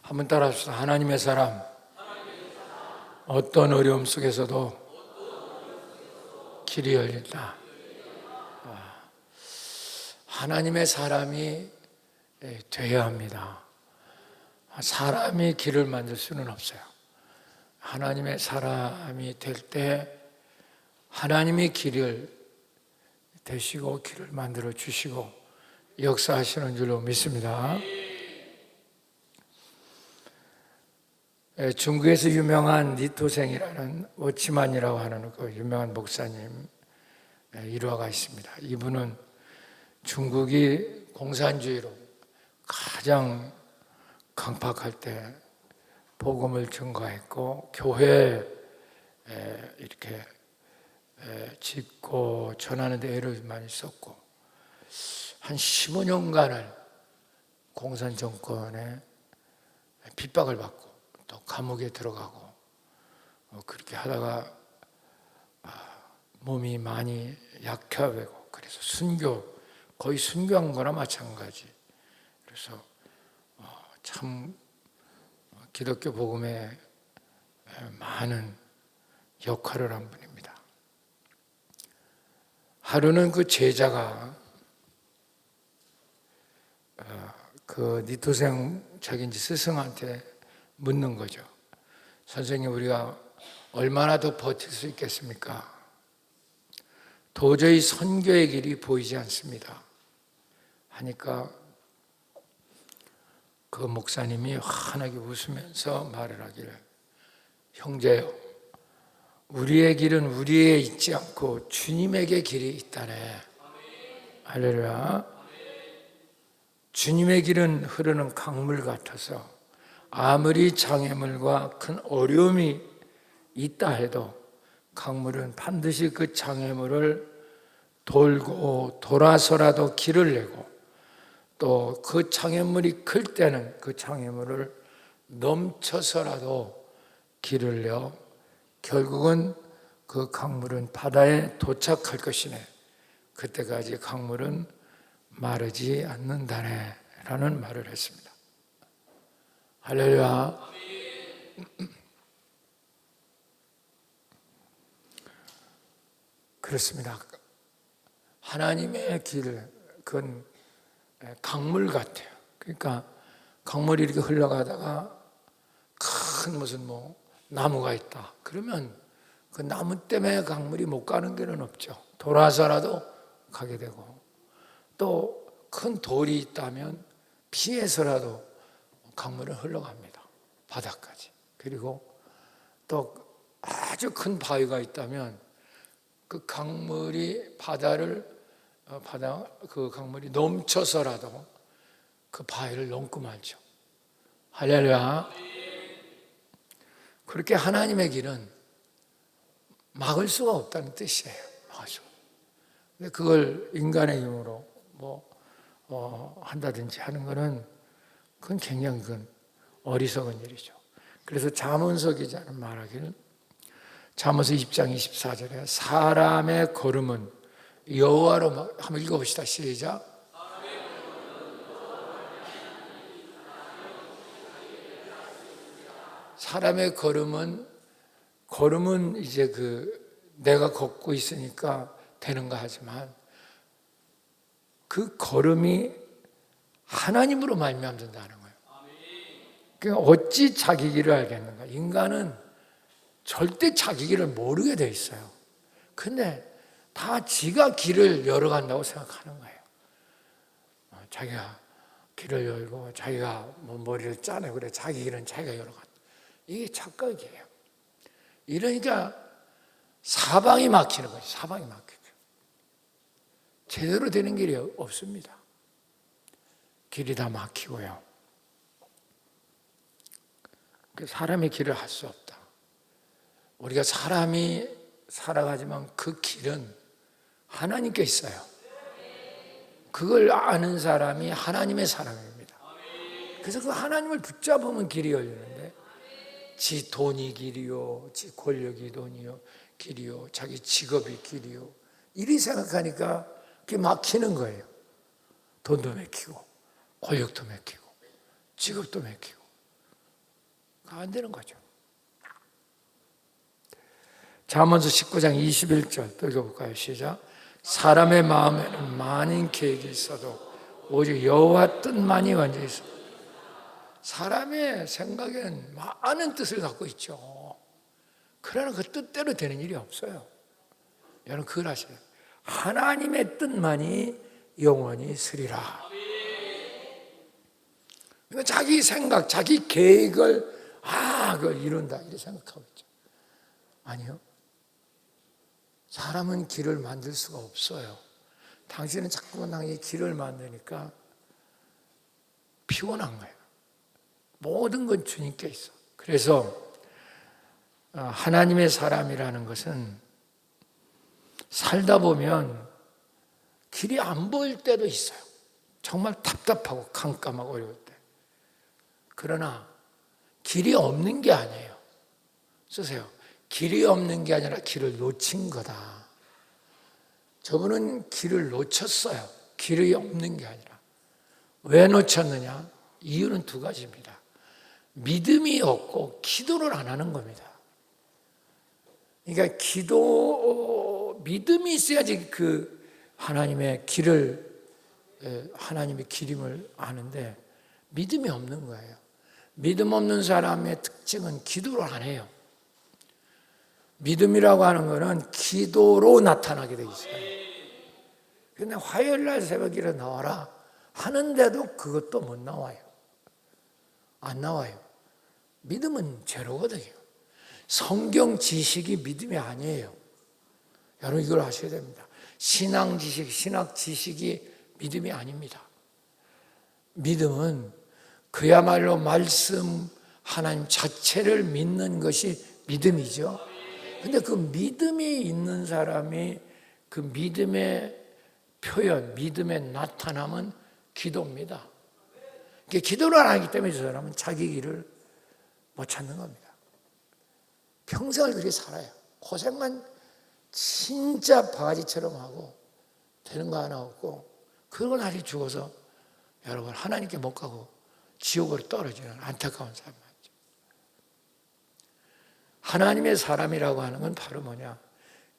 한번 따라합시다. 하나님의 사람, 어떤 어려움 속에서도 길이 열린다. 하나님의 사람이 되어야 합니다. 사람이 길을 만들 수는 없어요. 하나님의 사람이 될 때 하나님이 길을 되시고 길을 만들어 주시고 역사하시는 줄로 믿습니다. 중국에서 유명한 니토생이라는 워치만이라고 하는 그 유명한 목사님 일화가 있습니다. 이분은 중국이 공산주의로 가장 강팍할 때 복음을 증거했고 교회에 이렇게 짓고 전하는 데 애를 많이 썼고 한 15년간을 공산 정권에 핍박을 받고 또 감옥에 들어가고 그렇게 하다가 몸이 많이 약해되고 그래서 거의 순교한 거나 마찬가지. 그래서 참 기독교 복음에 많은 역할을 한 분입니다. 하루는 그 제자가 그 니토생 자기인지 스승한테 묻는 거죠. 선생님, 우리가 얼마나 더 버틸 수 있겠습니까? 도저히 선교의 길이 보이지 않습니다. 하니까 그 목사님이 환하게 웃으면서 말을 하기를, 형제요, 우리의 길은 우리에 있지 않고 주님에게 길이 있다네. 할렐루야. 주님의 길은 흐르는 강물 같아서 아무리 장애물과 큰 어려움이 있다 해도 강물은 반드시 그 장애물을 돌고 돌아서라도 길을 내고 또 그 장애물이 클 때는 그 장애물을 넘쳐서라도 길을 내어 결국은 그 강물은 바다에 도착할 것이네. 그때까지 강물은 마르지 않는다네 라는 말을 했습니다. 할렐루야. 그렇습니다. 하나님의 길, 그건 강물 같아요. 그러니까 강물이 이렇게 흘러가다가 큰 무슨 나무가 있다. 그러면 그 나무 때문에 강물이 못 가는 데는 없죠. 돌아서라도 가게 되고 또 큰 돌이 있다면 피해서라도 강물은 흘러갑니다. 바다까지. 그리고 또 아주 큰 바위가 있다면 그 강물이 그 강물이 넘쳐서라도 그 바위를 넘고 말죠. 할렐루야. 그렇게 하나님의 길은 막을 수가 없다는 뜻이에요. 막을 수가. 근데 그걸 인간의 힘으로 한다든지 하는 거는 그건 굉장히 어리석은 일이죠. 그래서 잠언서 기자는 말하기를 잠언서 20장 24절에 사람의 걸음은 여호와로 한번 읽어봅시다. 시작. 사람의 걸음은 이제 내가 걷고 있으니까 되는가 하지만 그 걸음이 하나님으로 말미암아 된다는 거예요. 그러니까 어찌 자기 길을 알겠는가? 인간은 절대 자기 길을 모르게 돼 있어요. 근데 다 지가 길을 열어간다고 생각하는 거예요. 자기가 길을 열고 자기가 머리를 짜내 그래 자기 길은 자기가 열어간다. 이게 착각이에요. 이러니까 사방이 막히는 거죠. 사방이 막히죠. 제대로 되는 길이 없습니다. 길이 다 막히고요. 사람의 길을 할 수 없다. 우리가 사람이 살아가지만 그 길은 하나님께 있어요. 그걸 아는 사람이 하나님의 사람입니다. 그래서 그 하나님을 붙잡으면 길이 열리는데 지 돈이 길이요, 지 권력이 돈이요, 길이요, 자기 직업이 길이요 이리 생각하니까 그게 막히는 거예요. 돈도 막히고 권력도 막히고 직업도 막히고 안 되는 거죠. 잠언서 19장 21절 또 읽어볼까요? 시작. 사람의 마음에는 많은 계획이 있어도 오직 여호와 뜻만이 완전히 있어. 사람의 생각에는 많은 뜻을 갖고 있죠. 그러나 그 뜻대로 되는 일이 없어요. 여러분 그걸 아셔요. 하나님의 뜻만이 영원히 서리라. 그러니까 자기 생각, 자기 계획을 그걸 이룬다 이렇게 생각하고 있죠. 아니요. 사람은 길을 만들 수가 없어요. 당신은 자꾸만 당신이 길을 만드니까 피곤한 거예요. 모든 건 주님께 있어. 그래서 하나님의 사람이라는 것은 살다 보면 길이 안 보일 때도 있어요. 정말 답답하고 깜깜하고 어려울 때. 그러나 길이 없는 게 아니에요. 쓰세요. 길이 없는 게 아니라 길을 놓친 거다. 저분은 길을 놓쳤어요. 길이 없는 게 아니라. 왜 놓쳤느냐? 이유는 두 가지입니다. 믿음이 없고 기도를 안 하는 겁니다. 그러니까 믿음이 있어야지 그 하나님의 길임을 아는데 믿음이 없는 거예요. 믿음 없는 사람의 특징은 기도를 안 해요. 믿음이라고 하는 것은 기도로 나타나게 돼 있어요. 그런데 화요일날 새벽에 나와라 하는데도 그것도 못 나와요. 안 나와요. 믿음은 제로거든요. 성경 지식이 믿음이 아니에요. 여러분 이걸 아셔야 됩니다. 신앙 지식이 믿음이 아닙니다. 믿음은 그야말로 말씀 하나님 자체를 믿는 것이 믿음이죠. 근데 그 믿음이 있는 사람이 그 믿음의 표현, 믿음의 나타남은 기도입니다. 기도를 안 하기 때문에 저 사람은 자기 길을 못 찾는 겁니다. 평생을 그렇게 살아요. 고생만 진짜 바가지처럼 하고 되는 거 하나 없고 그걸 다시 죽어서 여러분 하나님께 못 가고 지옥으로 떨어지는 안타까운 삶 맞죠. 하나님의 사람이라고 하는 건 바로 뭐냐?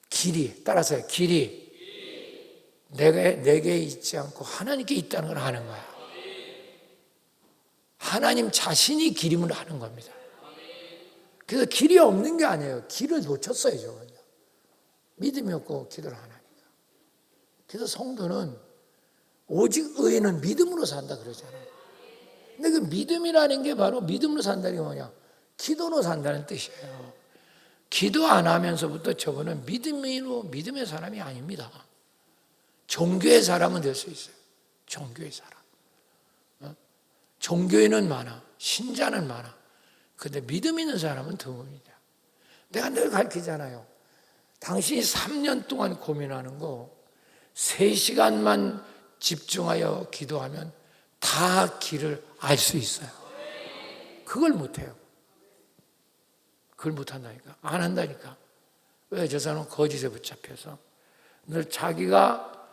길이, 따라서요. 길이 내게 있지 않고 하나님께 있다는 걸 아는 거야. 하나님 자신이 길임을 아는 겁니다. 그래서 길이 없는 게 아니에요. 길을 놓쳤어요, 저거요. 믿음이 없고 기도를 안 하니까. 그래서 성도는 오직 의인은 믿음으로 산다 그러잖아요. 근데 그 믿음이라는 게 바로 믿음으로 산다는 게 뭐냐? 기도로 산다는 뜻이에요. 기도 안 하면서부터 저거는 믿음의 사람이 아닙니다. 종교의 사람은 될 수 있어요. 종교의 사람. 종교인은 많아. 신자는 많아. 근데 믿음 있는 사람은 드뭅니다. 내가 늘 가르치잖아요. 당신이 3년 동안 고민하는 거 3시간만 집중하여 기도하면 다 길을 알 수 있어요. 그걸 못해요. 그걸 못한다니까. 안 한다니까. 왜? 저 사람은 거짓에 붙잡혀서 늘 자기가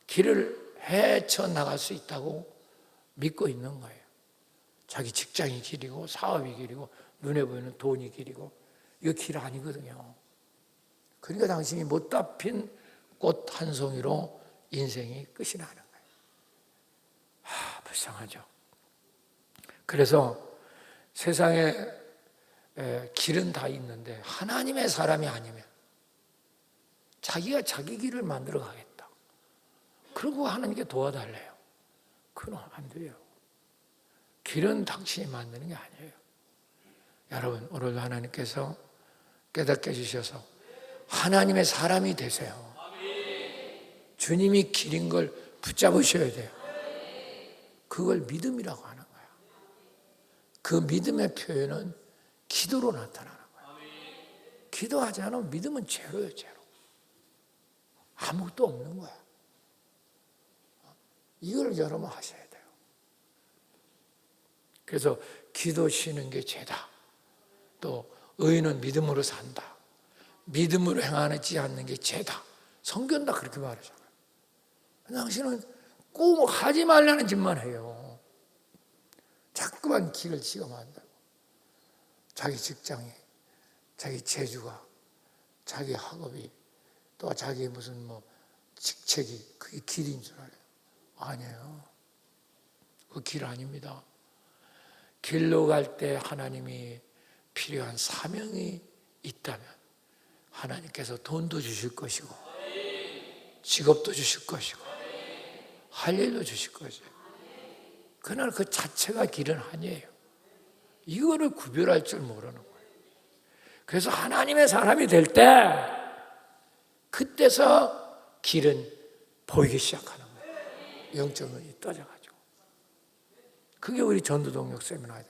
길을 헤쳐나갈 수 있다고 믿고 있는 거예요. 자기 직장이 길이고 사업이 길이고 눈에 보이는 돈이 길이고 이거 길 아니거든요. 그러니까 당신이 못다 핀 꽃 한 송이로 인생이 끝이 나는 거예요. 불쌍하죠. 그래서 세상에 길은 다 있는데 하나님의 사람이 아니면 자기가 자기 길을 만들어 가겠다. 그리고 하나님께 도와달래요. 그건 안 돼요. 길은 당신이 만드는 게 아니에요. 여러분 오늘도 하나님께서 깨닫게 해주셔서 하나님의 사람이 되세요. 주님이 길인 걸 붙잡으셔야 돼요. 그걸 믿음이라고 하는 거예요. 그 믿음의 표현은 기도로 나타나는 거예요. 기도하지 않으면 믿음은 제로예요, 제로. 아무것도 없는 거야. 이걸 여러분 하셔야 돼요. 그래서 기도 쉬는 게 죄다. 또 의인은 믿음으로 산다. 믿음으로 행하지 않는 게 죄다. 성경 다 그렇게 말하잖아요. 당신은 꼭 하지 말라는 짓만 해요. 자꾸만 길을 지어만다고. 자기 직장이, 자기 재주가, 자기 학업이, 또 자기 무슨 직책이 그게 길인 줄 알아요. 아니에요. 그 길 아닙니다. 길로 갈 때 하나님이 필요한 사명이 있다면 하나님께서 돈도 주실 것이고 직업도 주실 것이고 할 일도 주실 것이에요. 그러나 그 자체가 길은 아니에요. 이거를 구별할 줄 모르는 거예요. 그래서 하나님의 사람이 될 때 그때서 길은 보이기 시작하는 거예요. 영적 눈이 떠져가지고. 그게 우리 전도동력 세미나의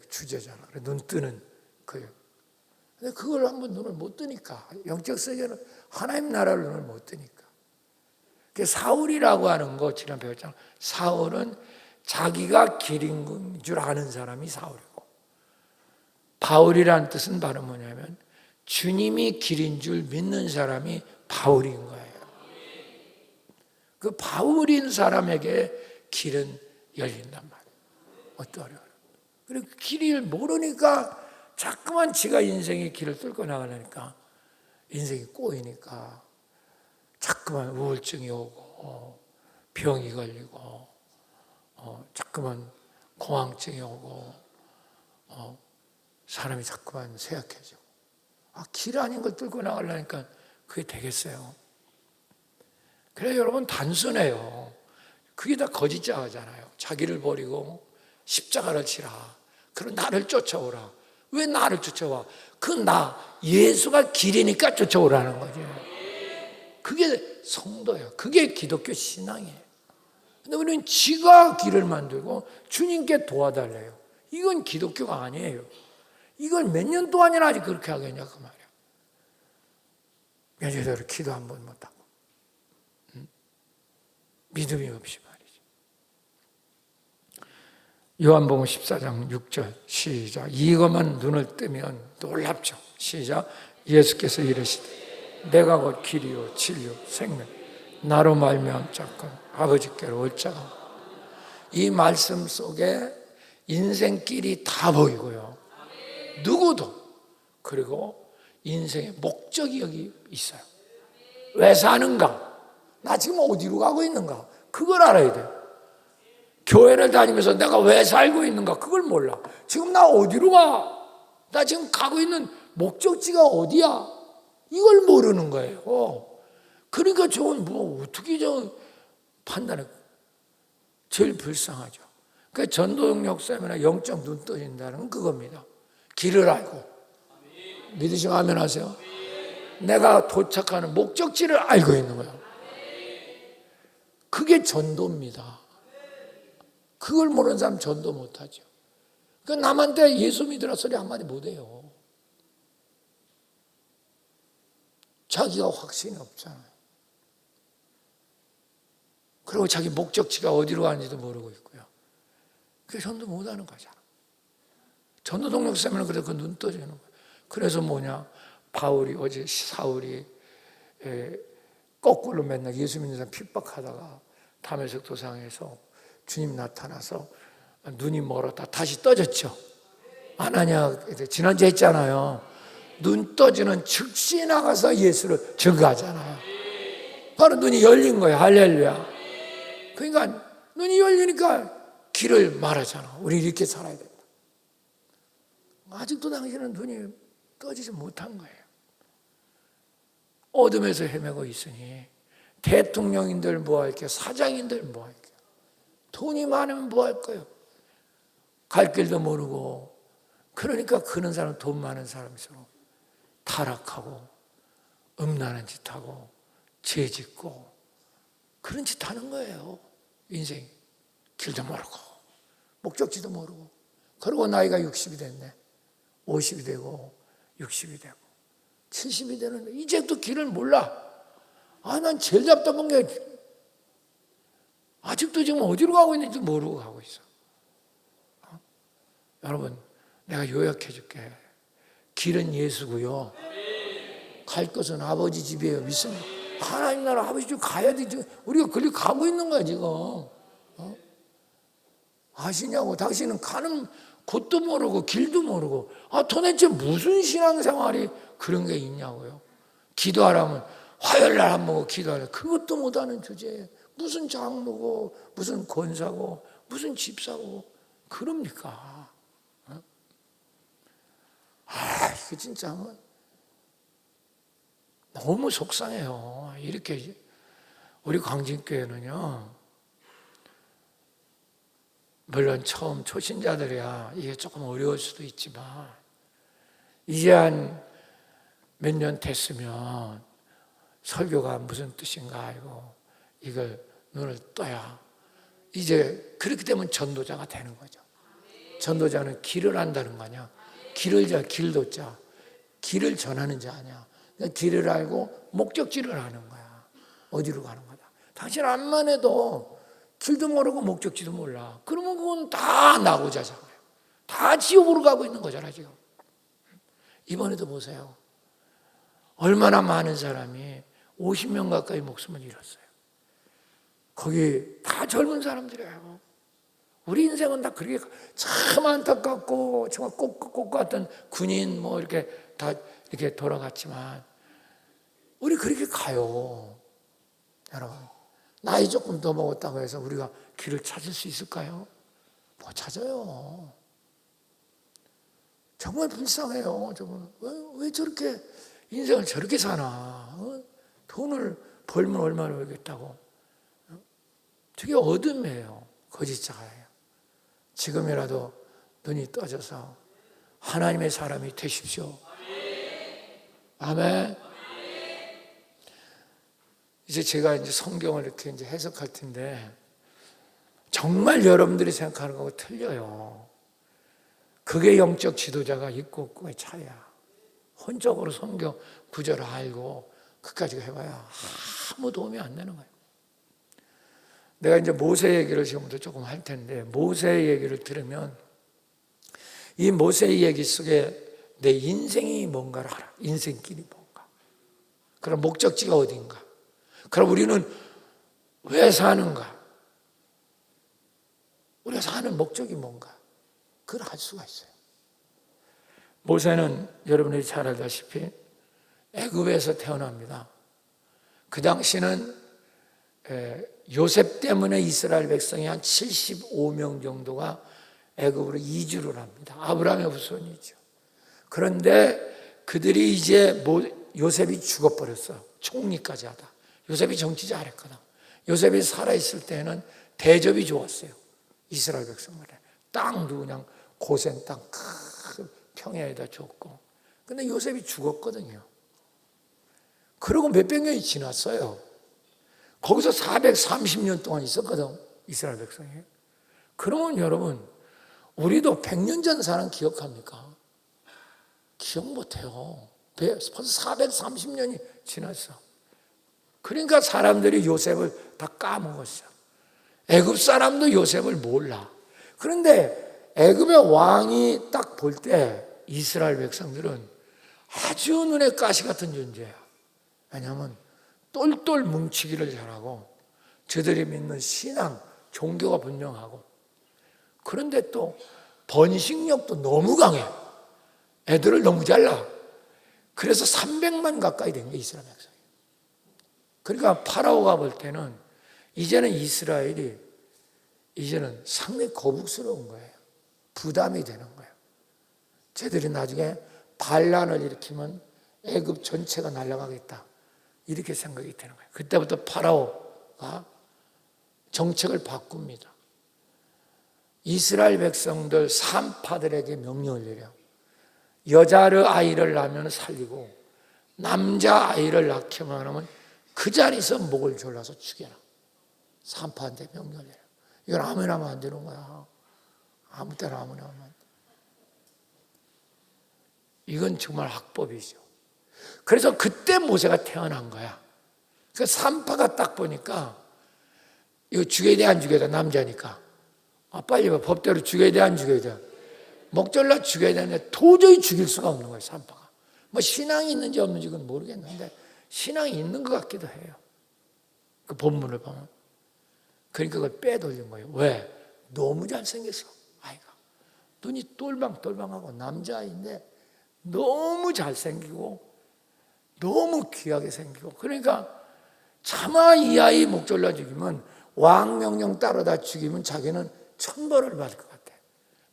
주제잖아. 눈 뜨는 거예요. 근데 그걸 한번 눈을 못 뜨니까, 영적 세계는 하나님 나라를 눈을 못 뜨니까. 사울이라고 하는 거 지난 배웠잖아. 사울은 자기가 길인 줄 아는 사람이 사울이고, 바울이라는 뜻은 바로 뭐냐면 주님이 길인 줄 믿는 사람이 바울인 거예요. 그 바울인 사람에게 길은 열린단 말이에요. 어떠해요? 그리고 길을 모르니까 자꾸만 지가 인생의 길을 뚫고 나가려니까 인생이 꼬이니까 자꾸만 우울증이 오고 병이 걸리고 자꾸만 공황증이 오고 사람이 자꾸만 쇠약해지고 길 아닌 걸 뚫고 나가려니까 그게 되겠어요. 그래서 여러분 단순해요. 그게 다 거짓자잖아요. 자기를 버리고 십자가를 지라. 그럼 나를 쫓아오라. 왜 나를 쫓아와? 그 나 예수가 길이니까 쫓아오라는 거죠. 그게 성도예요. 그게 기독교 신앙이에요. 근데 우리는 지가 길을 만들고 주님께 도와달래요. 이건 기독교가 아니에요. 이걸 몇 년 동안이나 아직 그렇게 하겠냐 그 말이야. 며칠대로 기도 한 번 못하고 믿음이 없이 말이지. 요한복음 14장 6절 시작. 이것만 눈을 뜨면 놀랍죠. 시작. 예수께서 이르시되 내가 곧 길이요 진리요 생명 나로 말미암 자건 아버지께로 올 자가. 이 말씀 속에 인생길이 다 보이고요. 누구도. 그리고 인생의 목적이 여기 있어요. 왜 사는가? 나 지금 어디로 가고 있는가? 그걸 알아야 돼요. 교회를 다니면서 내가 왜 살고 있는가? 그걸 몰라. 지금 나 어디로 가? 나 지금 가고 있는 목적지가 어디야? 이걸 모르는 거예요. 그러니까 저건 어떻게 판단해? 제일 불쌍하죠. 그러니까 전도역 세미나 영적 눈 떠진다는 건 그겁니다. 길을 알고. 믿으시면 아멘 하세요. 내가 도착하는 목적지를 알고 있는 거예요. 그게 전도입니다. 그걸 모르는 사람 전도 못하죠. 그러니까 남한테 예수 믿으라 소리 한마디 못해요. 자기가 확신이 없잖아요. 그리고 자기 목적지가 어디로 가는지도 모르고 있고요. 그게 전도 못하는 거잖아. 전도 동력 세미나는 그래서 그 눈 떠지는 거예요. 그래서 뭐냐, 어제 사울이 거꾸로 맨날 예수 믿는 사람 핍박하다가 다메섹 도상에서 주님 나타나서 눈이 멀었다 다시 떠졌죠. 아나냐 지난주에 했잖아요. 눈 떠지는 즉시 나가서 예수를 증거하잖아요. 바로 눈이 열린 거예요. 할렐루야. 그러니까 눈이 열리니까 길을 말하잖아. 우리 이렇게 살아야 된다. 아직도 당신은 눈이 떠지지 못한 거예요. 어둠에서 헤매고 있으니 대통령인들 뭐 할게요? 사장인들 뭐 할게요? 돈이 많으면 뭐 할 거예요? 갈 길도 모르고. 그러니까 그런 사람, 돈 많은 사람일수록 타락하고 음란한 짓 하고 죄 짓고 그런 짓 하는 거예요. 인생 길도 모르고 목적지도 모르고. 그러고 나이가 60이 됐네. 50이 되고 60이 되고 70이 되는데 이제도 길을 몰라. 난 제일 답답한 게 아직도 지금 어디로 가고 있는지 모르고 가고 있어. 여러분, 내가 요약해 줄게. 길은 예수고요. 갈 것은 아버지 집이에요. 믿습니다. 하나님 나라 아버지 집 가야 되지. 우리가 그리 가고 있는 거야 지금. 아시냐고. 당신은 가는 곳도 모르고 길도 모르고 도대체 무슨 신앙생활이 그런 게 있냐고요. 기도하라면 화요일날 안 먹고 기도하라. 그것도 못하는 주제에 무슨 장로고 무슨 권사고 무슨 집사고 그럽니까? 이거 진짜 너무 속상해요. 이렇게 우리 광진교회는요, 물론 처음 초신자들이야 이게 조금 어려울 수도 있지만 이제 한 몇 년 됐으면 설교가 무슨 뜻인가 알고 이걸 눈을 떠야 이제 그렇게 되면 전도자가 되는 거죠. 전도자는 길을 안다는 거 아니야. 길을 자, 길도 자. 길을 전하는 자 아니야. 그러니까 길을 알고 목적지를 아는 거야. 어디로 가는 거다. 당신 암만 해도 길도 모르고 목적지도 몰라. 그러면 그건 다 나고자잖아요. 다 지옥으로 가고 있는 거잖아 지금. 이번에도 보세요. 얼마나 많은 사람이 50명 가까이 목숨을 잃었어요. 거기 다 젊은 사람들이에요. 우리 인생은 다 그렇게 참 안타깝고 정말 꼭 같은 군인 뭐 이렇게 다 이렇게 돌아갔지만 우리 그렇게 가요. 여러분, 나이 조금 더 먹었다고 해서 우리가 길을 찾을 수 있을까요? 못 찾아요. 정말 불쌍해요. 저분 왜 저렇게 인생을 저렇게 사나? 돈을 벌면 얼마나 벌겠다고? 저게 어둠이에요. 거짓자가예요. 지금이라도 눈이 떠져서 하나님의 사람이 되십시오. 아멘. 이제 제가 이제 성경을 이렇게 이제 해석할 텐데 정말 여러분들이 생각하는 거하고 틀려요. 그게 영적 지도자가 있고 없고의 차이야. 혼적으로 성경 구절을 알고 그까지 해봐야 아무 도움이 안 되는 거예요. 내가 이제 모세 얘기를 지금부터 조금 할 텐데 모세 얘기를 들으면 이 모세의 얘기 속에 내 인생이 뭔가를 알아. 인생길이 뭔가. 그럼 목적지가 어딘가. 그럼 우리는 왜 사는가. 우리가 사는 목적이 뭔가. 그걸 알 수가 있어요. 모세는 여러분들이 잘 알다시피 애굽에서 태어납니다. 그 당시는 요셉 때문에 이스라엘 백성이 한 75명 정도가 애굽으로 이주를 합니다. 아브라함의 후손이죠. 그런데 그들이 이제 요셉이 죽어버렸어. 총리까지 하다. 요셉이 정치 잘했거든. 요셉이 살아있을 때는 대접이 좋았어요. 이스라엘 백성들에. 땅도 그냥 고센 땅 큰 평야에다 줬고. 근데 요셉이 죽었거든요. 그러고 몇백 년이 지났어요. 거기서 430년 동안 있었거든. 이스라엘 백성이. 그러면 여러분 우리도 100년 전 사람 기억합니까? 기억 못해요. 벌써 430년이 지났어. 그러니까 사람들이 요셉을 다 까먹었어. 애굽 사람도 요셉을 몰라. 그런데 애굽의 왕이 딱 볼 때 이스라엘 백성들은 아주 눈에 가시 같은 존재야. 왜냐하면 똘똘 뭉치기를 잘하고 저들이 믿는 신앙, 종교가 분명하고 그런데 또 번식력도 너무 강해. 애들을 너무 잘라. 그래서 300만 가까이 된 게 이스라엘 백성이에요. 그러니까 파라오가 볼 때는 이제는 이스라엘이 이제는 상당히 거북스러운 거예요. 부담이 되는 거예요. 쟤들이 나중에 반란을 일으키면 애굽 전체가 날아가겠다. 이렇게 생각이 되는 거예요. 그때부터 파라오가 정책을 바꿉니다. 이스라엘 백성들 산파들에게 명령을 내려 여자를 아이를 낳으면 살리고 남자 아이를 낳기만 하면 그 자리에서 목을 졸라서 죽여라. 산파한테 명령을 내려. 이건 아무나 하면 안 되는 거야. 아무 때나 아무나 하면 안 돼. 이건 정말 악법이죠. 그래서 그때 모세가 태어난 거야. 그 산파가 딱 보니까 이거 죽여야 돼 안 죽여야 돼 남자니까. 빨리 봐. 법대로 죽여야 돼 안 죽여야 돼. 목졸라 죽여야 되는데 도저히 죽일 수가 없는 거예요. 산파가. 뭐 신앙이 있는지 없는지 그건 모르겠는데 신앙이 있는 것 같기도 해요. 그 본문을 보면. 그러니까 그걸 빼돌린 거예요. 왜? 너무 잘생겼어 아이가. 눈이 똘방똘방하고 남자아이인데 너무 잘생기고 너무 귀하게 생기고, 그러니까 차마 이 아이 목졸라 죽이면, 왕 명령 따르다 죽이면 자기는 천벌을 받을 것 같아.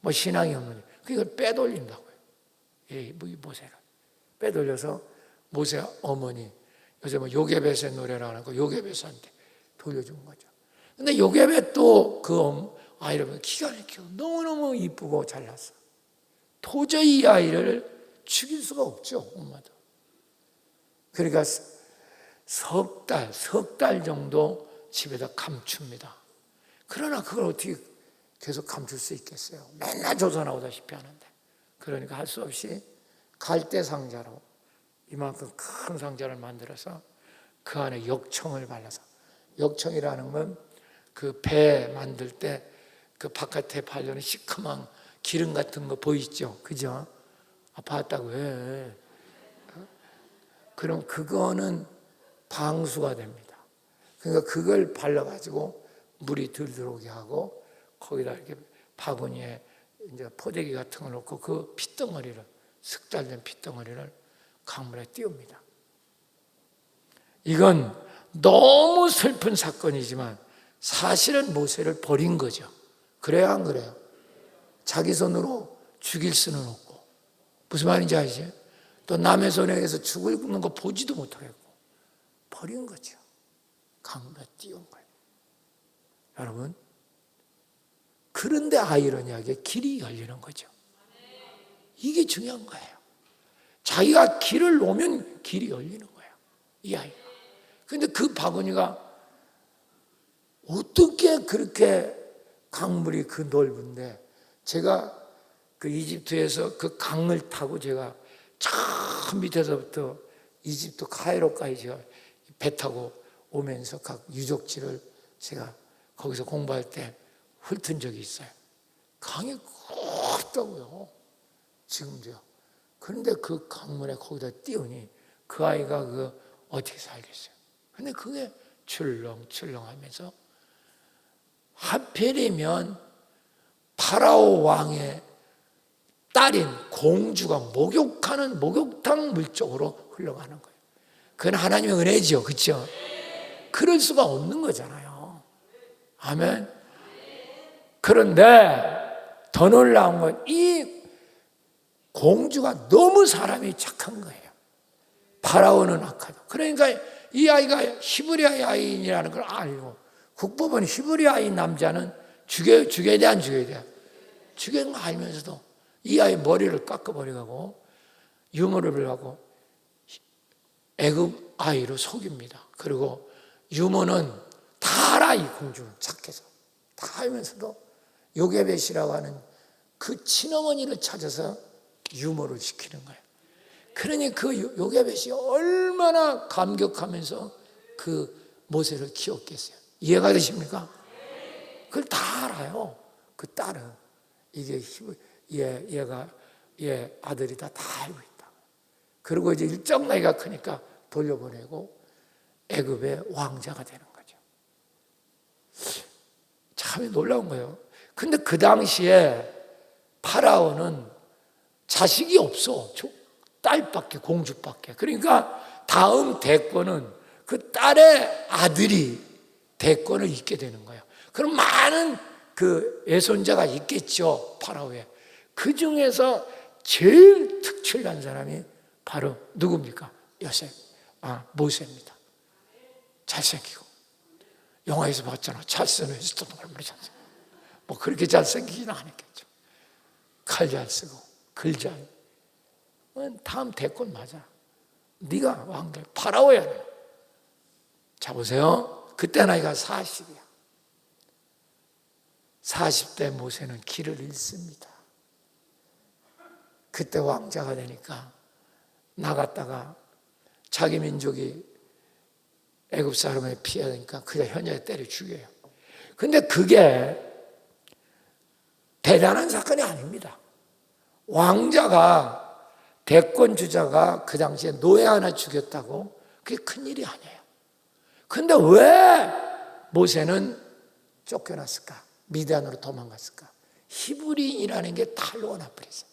뭐 신앙이 없는, 그걸 빼돌린다고요. 이 모세를 빼돌려서 모세 어머니, 요새 뭐 요게벳의 노래라는 거 요게벳한테 돌려준 거죠. 근데 요게벳도 그 아이를 기가 막히고 너무너무 이쁘고 잘났어. 도저히 이 아이를 죽일 수가 없죠, 엄마도. 그러니까 석 달 정도 집에다 감춥니다. 그러나 그걸 어떻게 계속 감출 수 있겠어요? 맨날 조사나오다시피 하는데. 그러니까 할 수 없이 갈대 상자로 이만큼 큰 상자를 만들어서 그 안에 역청을 발라서, 역청이라는 건 그 배 만들 때 그 바깥에 바르는 시커먼 기름 같은 거 보이시죠? 그죠? 아, 봤다고 해. 그럼 그거는 방수가 됩니다. 그러니까 그걸 발라가지고 물이 덜 들어오게 하고, 거기다 이렇게 바구니에 이제 포대기 같은 걸 놓고 그 핏덩어리를, 슥달된 핏덩어리를 강물에 띄웁니다. 이건 너무 슬픈 사건이지만 사실은 모세를 버린 거죠. 그래야 안 그래요? 자기 손으로 죽일 수는 없고, 무슨 말인지 아시죠? 또 남의 손에 의해서 죽는 거 보지도 못하겠고 버린 거죠. 강물에 띄운 거예요. 여러분, 그런데 아이러니하게 길이 열리는 거죠. 이게 중요한 거예요. 자기가 길을 놓으면 길이 열리는 거예요, 이 아이가. 그런데 그 바구니가 어떻게 그렇게 강물이 그 넓은데, 제가 그 이집트에서 그 강을 타고 제가 저 밑에서부터 이집트 카이로까지 제가 배 타고 오면서 각 유적지를 제가 거기서 공부할 때 훑은 적이 있어요. 강이 굵다고요, 지금도요. 그런데 그 강물에 거기다 띄우니 그 아이가 그 어떻게 살겠어요? 근데 그게 출렁출렁 하면서, 하필이면 파라오 왕의 딸인 공주가 목욕하는 목욕탕 물 쪽으로 흘러가는 거예요. 그건 하나님의 은혜죠, 그렇죠? 그럴 수가 없는 거잖아요. 아멘. 그런데 더 놀라운 건 이 공주가 너무 사람이 착한 거예요. 파라오는 악하죠. 그러니까 이 아이가 히브리 아이인이라는 걸 알고, 국법은 히브리 아이 남자는 죽여야 돼, 안 죽여야 돼? 죽여야 거 알면서도 이 아이 머리를 깎아버리고 유모를 하고 애굽 아이로 속입니다. 그리고 유모는 다 알아, 이 공주는 착해서. 다 알면서도 요게벳이라고 하는 그 친어머니를 찾아서 유모를 시키는 거예요. 그러니 그 요게벳이 얼마나 감격하면서 그 모세를 키웠겠어요. 이해가 되십니까? 그걸 다 알아요, 그 딸은. 이게 얘가 얘 아들이 다 알고 있다. 그리고 이제 일정 나이가 크니까 돌려보내고 애굽의 왕자가 되는 거죠. 참 놀라운 거예요. 근데 그 당시에 파라오는 자식이 없어. 딸밖에, 공주밖에. 그러니까 다음 대권은 그 딸의 아들이 대권을 잇게 되는 거예요. 그럼 많은 그 예손자가 있겠죠, 파라오에. 그 중에서 제일 특출난 사람이 바로 누굽니까? 모세입니다. 잘생기고. 영화에서 봤잖아. 찰스는 히스턴도 얼마나 잘생기고. 뭐 그렇게 잘생기지는 않았겠죠. 칼 잘 쓰고, 글 잘. 다음 대권 맞아. 네가 왕들, 파라오야. 자, 보세요. 그때 나이가 40이야. 40대 모세는 길을 잃습니다. 그때 왕자가 되니까 나갔다가 자기 민족이 애굽 사람에 피하니까 그냥 현장에 때려 죽여요. 근데 그게 대단한 사건이 아닙니다. 왕자가, 대권 주자가 그 당시에 노예 하나 죽였다고 그게 큰일이 아니에요. 근데 왜 모세는 쫓겨났을까? 미디안으로 도망갔을까? 히브리인이라는 게 탈로가 나버렸어요.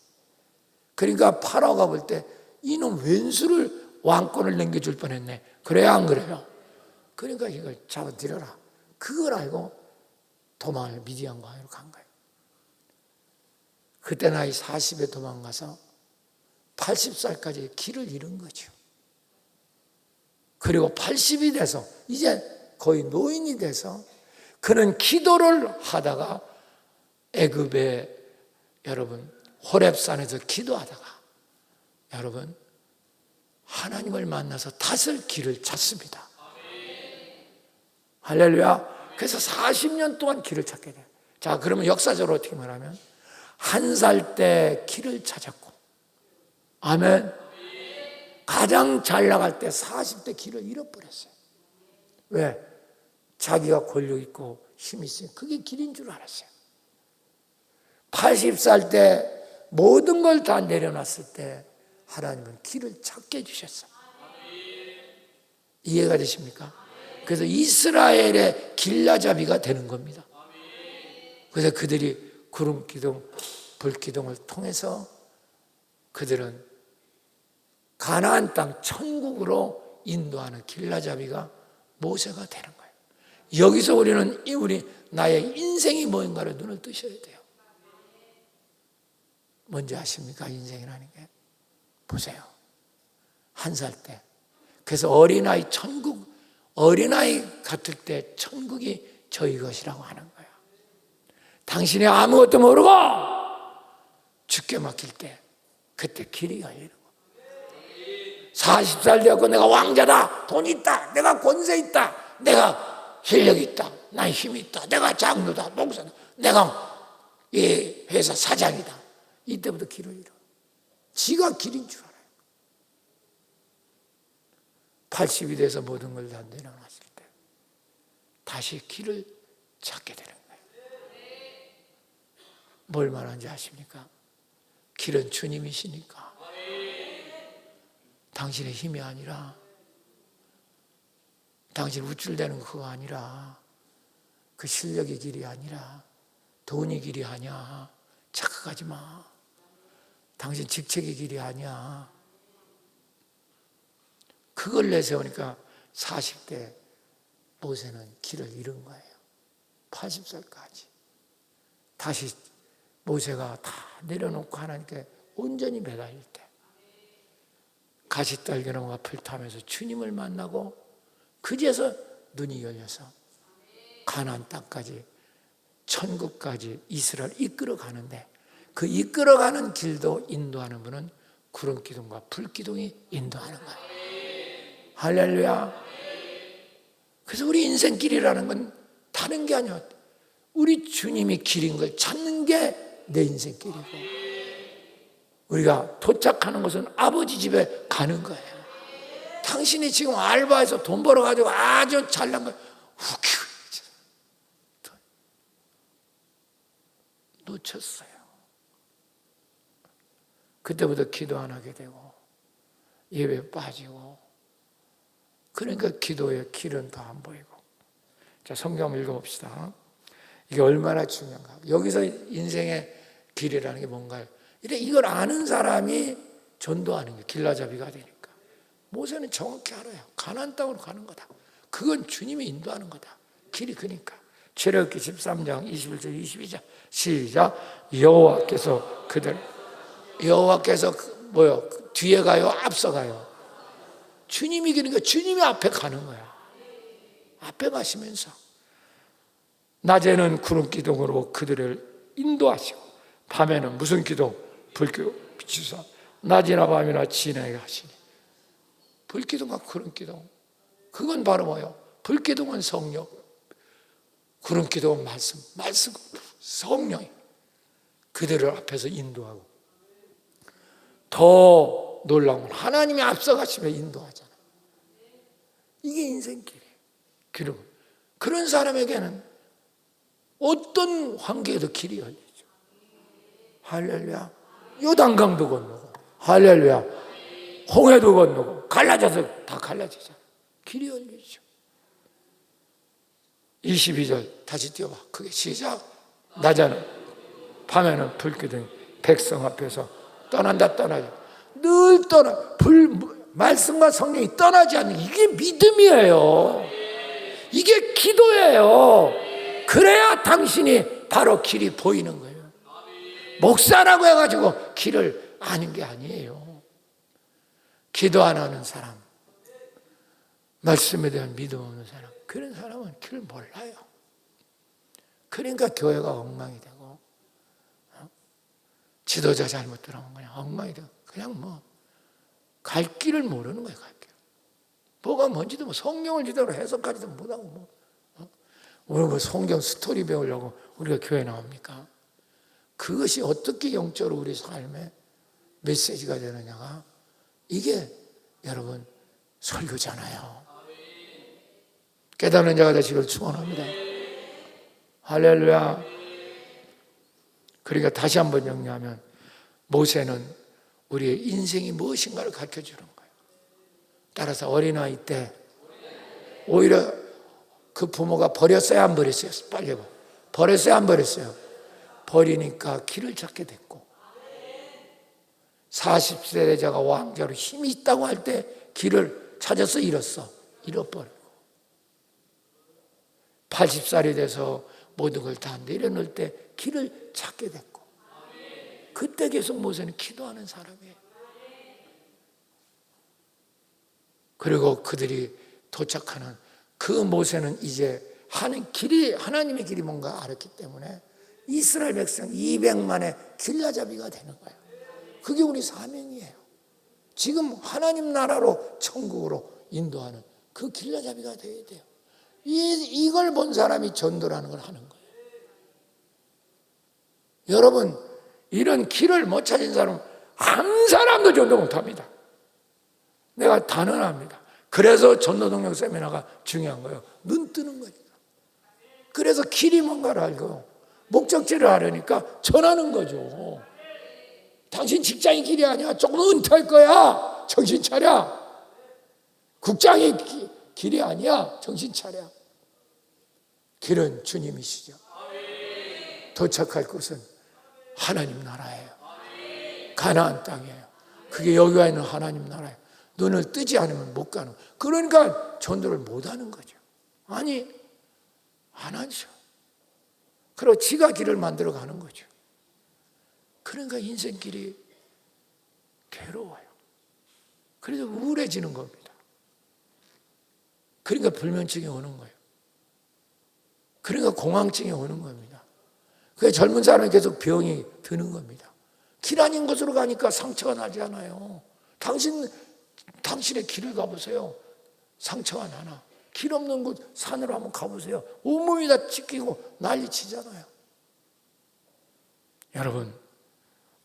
그러니까 파라오가 볼 때 이놈 왼수를 왕권을 넘겨줄 뻔했네. 그래요, 안 그래요? 그러니까 이걸 잡아들여라. 그걸 알고 도망을 미디안 광야로 간 거예요. 그때 나이 40에 도망가서 80살까지 길을 잃은 거죠. 그리고 80이 돼서 이제 거의 노인이 돼서 그는 기도를 하다가 애굽에 여러분 호렙산에서 기도하다가 여러분 하나님을 만나서 다슬 길을 찾습니다. 할렐루야. 그래서 40년 동안 길을 찾게 돼요. 자, 그러면 역사적으로 어떻게 말하면 1살 때 길을 찾았고, 아멘. 가장 잘 나갈 때 40대 길을 잃어버렸어요. 왜? 자기가 권력 있고 힘이 있으니 그게 길인 줄 알았어요. 80살 때 모든 걸 다 내려놨을 때 하나님은 길을 찾게 해주셨어요. 이해가 되십니까? 그래서 이스라엘의 길라잡이가 되는 겁니다. 그래서 그들이 구름기둥, 불기둥을 통해서 그들은 가나안 땅 천국으로 인도하는 길라잡이가 모세가 되는 거예요. 여기서 우리는 나의 인생이 뭔가를 눈을 뜨셔야 돼요. 뭔지 아십니까? 인생이라는 게. 보세요. 1살 때. 그래서 어린아이 같을 때 천국이 저희 것이라고 하는 거예요. 당신이 아무것도 모르고 죽게 막힐 때 그때 길이 열리는 거예요. 40살 되었고 내가 왕자다, 돈 있다, 내가 권세 있다, 내가 실력 있다, 난 힘이 있다, 내가 장로다, 목사다, 내가 이 회사 사장이다. 이때부터 길을 잃어. 지가 길인 줄 알아요. 80이 돼서 모든 걸 다 내려놨을 때 다시 길을 찾게 되는 거예요. 뭘 말하는지 아십니까? 길은 주님이시니까. 당신의 힘이 아니라, 당신 우쭐대는 거 그거 아니라, 그 실력의 길이 아니라, 돈의 길이 아니야. 착각하지 마. 당신 직책의 길이 아니야. 그걸 내세우니까 40대 모세는 길을 잃은 거예요. 80살까지. 다시 모세가 다 내려놓고 하나님께 온전히 매달릴 때 가시떨기나무가 풀타면서 주님을 만나고 그제서 눈이 열려서 가나안 땅까지 천국까지 이스라엘 이끌어 가는데 그 이끌어가는 길도 인도하는 분은 구름기둥과 불기둥이 인도하는 거예요. 할렐루야. 그래서 우리 인생길이라는 건 다른 게 아니야. 우리 주님이 길인 걸 찾는 게 내 인생길이고 우리가 도착하는 것은 아버지 집에 가는 거예요. 당신이 지금 알바해서 돈 벌어가지고 아주 잘난 거 웃기고 놓쳤어요. 그때부터 기도 안 하게 되고 예배 빠지고 그러니까 기도의 길은 더 안 보이고. 자, 성경 읽어봅시다. 이게 얼마나 중요한가. 여기서 인생의 길이라는 게 뭔가요? 이걸 아는 사람이 전도하는 게 길라잡이가 되니까. 모세는 정확히 알아요. 가나안 땅으로 가는 거다. 그건 주님이 인도하는 거다. 길이 그니까. 출애굽기 13장 21절 22절 시작. 여호와께서 뭐요? 뒤에 가요? 앞서 가요? 주님이 그러니까 주님이 앞에 가는 거야. 앞에 가시면서 낮에는 구름 기둥으로 그들을 인도하시고 밤에는 무슨 기둥? 불기둥 비추사 낮이나 밤이나 지나게 하시니. 불기둥과 구름 기둥 그건 바로 뭐예요? 불기둥은 성령, 구름 기둥은 말씀 성령이 그들을 앞에서 인도하고 더 놀라운 건 하나님이 앞서가시며 인도하잖아요. 이게 인생길이에요. 그리고 그런 사람에게는 어떤 환경에도 길이 열리죠. 할렐루야. 요단강도 건너고 할렐루야. 홍해도 건너고 갈라져서 다 갈라지잖아요. 길이 열리죠. 22절 다시 띄워봐. 그게 시작. 낮에는 밤에는 불 끄더니 백성 앞에서 떠난다 떠나지 늘 떠나 말씀과 성령이 떠나지 않는 이게 믿음이에요. 이게 기도예요. 그래야 당신이 바로 길이 보이는 거예요. 목사라고 해가지고 길을 아는 게 아니에요. 기도 안 하는 사람, 말씀에 대한 믿음 없는 사람, 그런 사람은 길을 몰라요. 그러니까 교회가 엉망이 되고 지도자 잘못 들어오면 그냥 엉망이 되고 그냥 뭐 갈 길을 모르는 거예요. 갈 길. 뭐가 뭔지도 뭐 성경을 제대로 해석하지도 못하고 뭐 우리 뭐 성경 스토리 배우려고 우리가 교회 나옵니까? 그것이 어떻게 영적으로 우리 삶에 메시지가 되느냐가 이게 여러분 설교잖아요. 깨닫는 자가 되시길 축원합니다. 할렐루야. 그러니까 다시 한번 정리하면 모세는 우리의 인생이 무엇인가를 가르쳐주는 거예요. 따라서 어린아이 때 오히려 그 부모가 버렸어요, 안 버렸어요? 빨리 버렸어요, 안 버렸어요? 버리니까 길을 찾게 됐고 40세 되자가 왕자로 힘이 있다고 할 때 길을 찾아서 잃었어. 잃어버리고 80살이 돼서 모든 걸 다 내려놓을 때 길을 찾게 됐고 그때 계속 모세는 기도하는 사람이에요. 그리고 그들이 도착하는 그 모세는 이제 하는 길이 하나님의 길이 뭔가 알았기 때문에 이스라엘 백성 200만의 길라잡이가 되는 거예요. 그게 우리 사명이에요. 지금 하나님 나라로 천국으로 인도하는 그 길라잡이가 되어야 돼요. 이걸 본 사람이 전도라는 걸 하는 거예요. 여러분 이런 길을 못 찾은 사람은 한 사람도 전도 못합니다. 내가 단언합니다. 그래서 전도동력 세미나가 중요한 거예요. 눈 뜨는 거죠. 그래서 길이 뭔가를 알고 목적지를 알으니까 전하는 거죠. 당신 직장이 길이 아니야. 조금 은퇴할 거야. 정신 차려. 국장이 길이 아니야. 정신 차려. 길은 주님이시죠. 도착할 곳은 하나님 나라예요. 가나안 땅이에요. 그게 여기 와 있는 하나님 나라예요. 눈을 뜨지 않으면 못 가는. 그러니까 전도를 못 하는 거죠. 아니, 안 하죠. 그리고 지가 길을 만들어 가는 거죠. 그러니까 인생길이 괴로워요. 그래서 우울해지는 겁니다. 그러니까 불면증이 오는 거예요. 그러니까 공황증이 오는 겁니다. 그래서 젊은 사람이 계속 병이 드는 겁니다. 길 아닌 곳으로 가니까 상처가 나지 않아요. 당신의 길을 가보세요. 상처가 나나. 길 없는 곳 산으로 한번 가보세요. 온몸이 다 찢기고 난리치잖아요. 여러분,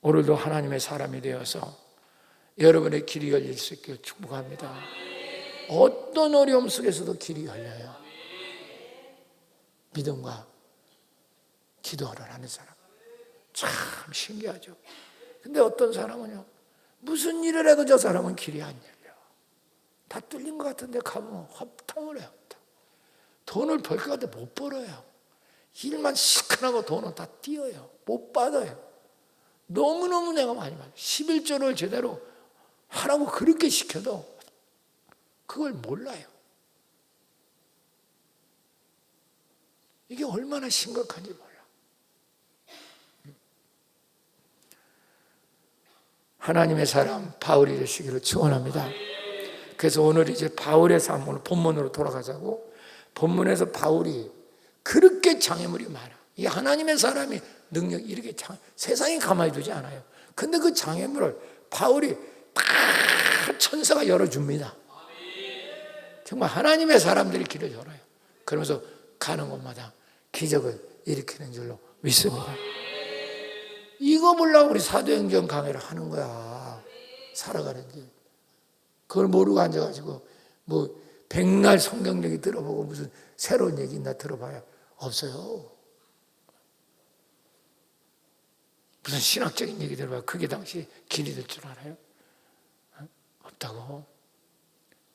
오늘도 하나님의 사람이 되어서 여러분의 길이 열릴 수 있기를 축복합니다. 어떤 어려움 속에서도 길이 열려요. 믿음과 기도를 하는 사람. 참 신기하죠. 근데 어떤 사람은요, 무슨 일을 해도 저 사람은 길이 안 열려. 다 뚫린 것 같은데 가보면 허탕을 해요. 돈을 벌 것 같아 못 벌어요. 일만 시큰하고 돈은 다 띄어요. 못 받아요. 너무너무 내가 많이 받아요. 11조를 제대로 하라고 그렇게 시켜도 그걸 몰라요. 이게 얼마나 심각한지 몰라. 하나님의 사람 바울이 되시기를 축원합니다. 그래서 오늘 이제 바울의 삶, 오늘 본문으로 돌아가자고. 본문에서 바울이 그렇게 장애물이 많아. 이 하나님의 사람이 능력 이렇게 세상이 가만히 두지 않아요. 근데 그 장애물을 바울이 다 천사가 열어줍니다. 정말 하나님의 사람들이 길을 열어요. 그러면서 가는 곳마다 기적을 일으키는 줄로 믿습니다. 이거 보려고 우리 사도행전 강의를 하는 거야. 살아가는 길. 그걸 모르고 앉아가지고 뭐 백날 성경 얘기 들어보고 무슨 새로운 얘기 있나 들어봐야 없어요. 무슨 신학적인 얘기 들어봐야 그게 당시 길이 될 줄 알아요? 없다고.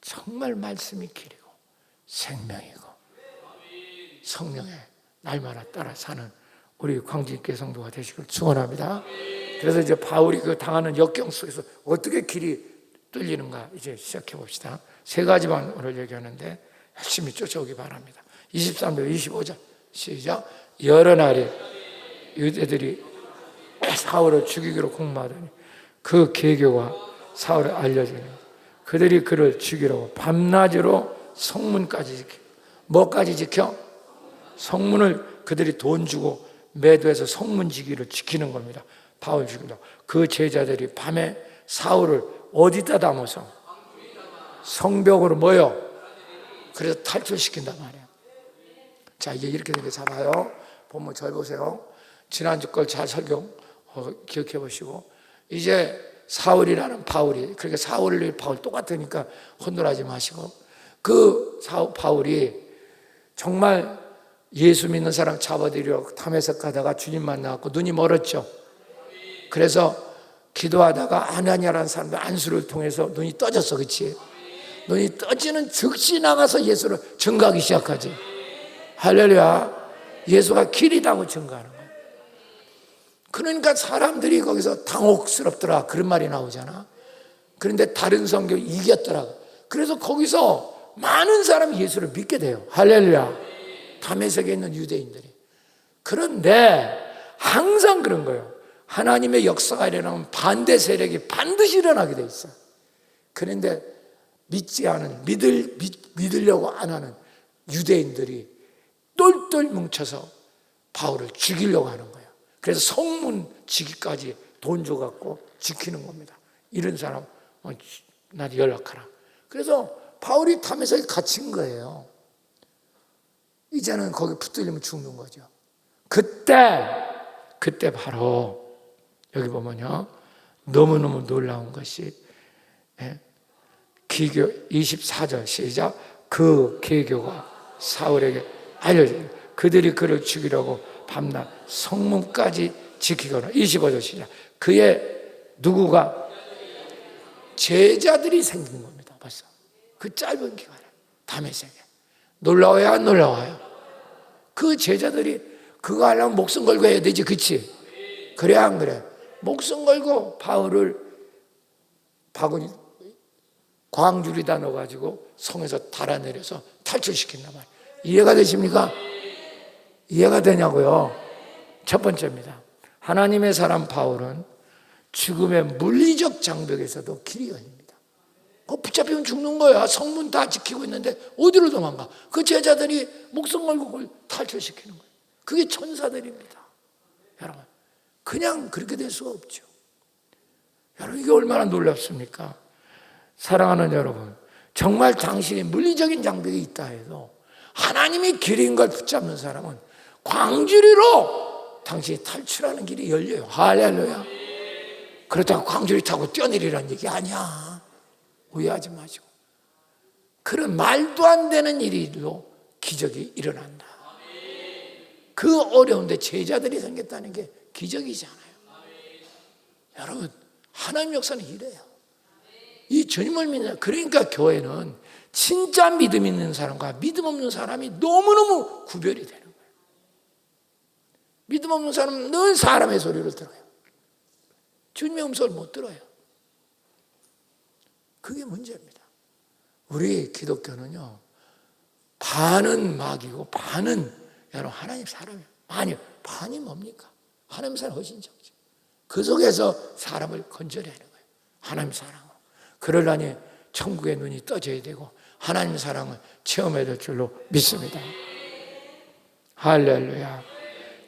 정말 말씀이 길이고 생명이고 성령의 날마다 따라 사는 우리 광진교회 성도가 되시길 축원합니다. 그래서 이제 바울이 그 당하는 역경 속에서 어떻게 길이 뚫리는가 이제 시작해 봅시다. 세 가지만 오늘 얘기하는데 열심히 쫓아오기 바랍니다. 23절 25절 시작. 여러 날에 유대들이 사울을 죽이기로 공모하더니 그 계교가 사울을 알려주니 그들이 그를 죽이려고 밤낮으로 성문까지 지켜. 뭐까지 지켜? 성문을 그들이 돈 주고 매도해서 성문지기를 지키는 겁니다. 바울 죽인다고. 그 제자들이 밤에 사울을 어디다 담아서? 성벽으로 모여. 그래서 탈출시킨단 말이에요. 자, 이제 이렇게 되게 잡아요. 본문 잘 보세요. 지난주 걸 잘 기억해 보시고, 이제 사울이라는 바울이, 그러니까 사울이 바울 똑같으니까 혼돈하지 마시고, 그 바울이 정말 예수 믿는 사람 잡아들이려고 담에색 가다가 주님 만나고 눈이 멀었죠. 그래서 기도하다가 아나니아라는 사람도 안수를 통해서 눈이 떠졌어. 그렇지? 눈이 떠지는 즉시 나가서 예수를 증거하기 시작하지. 할렐루야. 예수가 길이라고 증거하는 거야. 그러니까 사람들이 거기서 당혹스럽더라 그런 말이 나오잖아. 그런데 다른 성경이 이겼더라고. 그래서 거기서 많은 사람이 예수를 믿게 돼요. 할렐루야. 다메섹에 있는 유대인들이. 그런데 항상 그런 거예요. 하나님의 역사가 일어나면 반대 세력이 반드시 일어나게 돼 있어요. 그런데 믿지 않은, 믿으려고 안 하는 유대인들이 똘똘 뭉쳐서 바울을 죽이려고 하는 거예요. 그래서 성문 지기까지 돈 줘갖고 지키는 겁니다. 이런 사람 나한테 연락하라. 그래서 바울이 담에색에 갇힌 거예요. 이제는 거기 붙들리면 죽는 거죠. 그때 바로 여기 보면요, 너무너무 놀라운 것이 기교 24절 시작. 그 계교가 사울에게 알려져요. 그들이 그를 죽이려고 밤낮 성문까지 지키거나. 25절 시작. 그의 누구가 제자들이 생긴 겁니다. 벌써 그 짧은 기간에 다메섹에. 놀라워요, 안 놀라워요? 그 제자들이 그거 하려면 목숨 걸고 해야 되지, 그치? 그래, 안 그래? 목숨 걸고 바울을 바구니 광줄이다 넣어가지고 성에서 달아내려서 탈출시킨단 말이에요. 이해가 되십니까? 이해가 되냐고요? 첫 번째입니다. 하나님의 사람 바울은 죽음의 물리적 장벽에서도 길이 열립니다. 붙잡히면 죽는 거야. 성문 다 지키고 있는데 어디로 도망가? 그 제자들이 목숨 걸고 그걸 탈출시키는 거예요. 그게 천사들입니다. 여러분, 그냥 그렇게 될 수가 없죠. 여러분, 이게 얼마나 놀랍습니까? 사랑하는 여러분, 정말 당신이 물리적인 장벽이 있다 해도 하나님이 길인 걸 붙잡는 사람은 광주리로 당신이 탈출하는 길이 열려요. 할렐루야. 그렇다고 광주리 타고 뛰어내리라는 얘기 아니야. 오해하지 마시고. 그런 말도 안 되는 일로 기적이 일어난다. 그 어려운데 제자들이 생겼다는 게 기적이잖아요. 여러분, 하나님 역사는 이래요. 이 주님을 믿는, 그러니까 교회는 진짜 믿음 있는 사람과 믿음 없는 사람이 너무너무 구별이 되는 거예요. 믿음 없는 사람은 늘 사람의 소리를 들어요. 주님의 음성을 못 들어요. 그게 문제입니다. 우리 기독교는요, 반은 마귀고 반은 여러분 하나님 사람이에요. 반이 뭡니까? 하나님 사람 훨씬 적죠. 그 속에서 사람을 건져내는 거예요. 하나님 사랑으로. 그러려니 천국의 눈이 떠져야 되고 하나님 사랑을 체험해야 될 줄로 믿습니다. 할렐루야.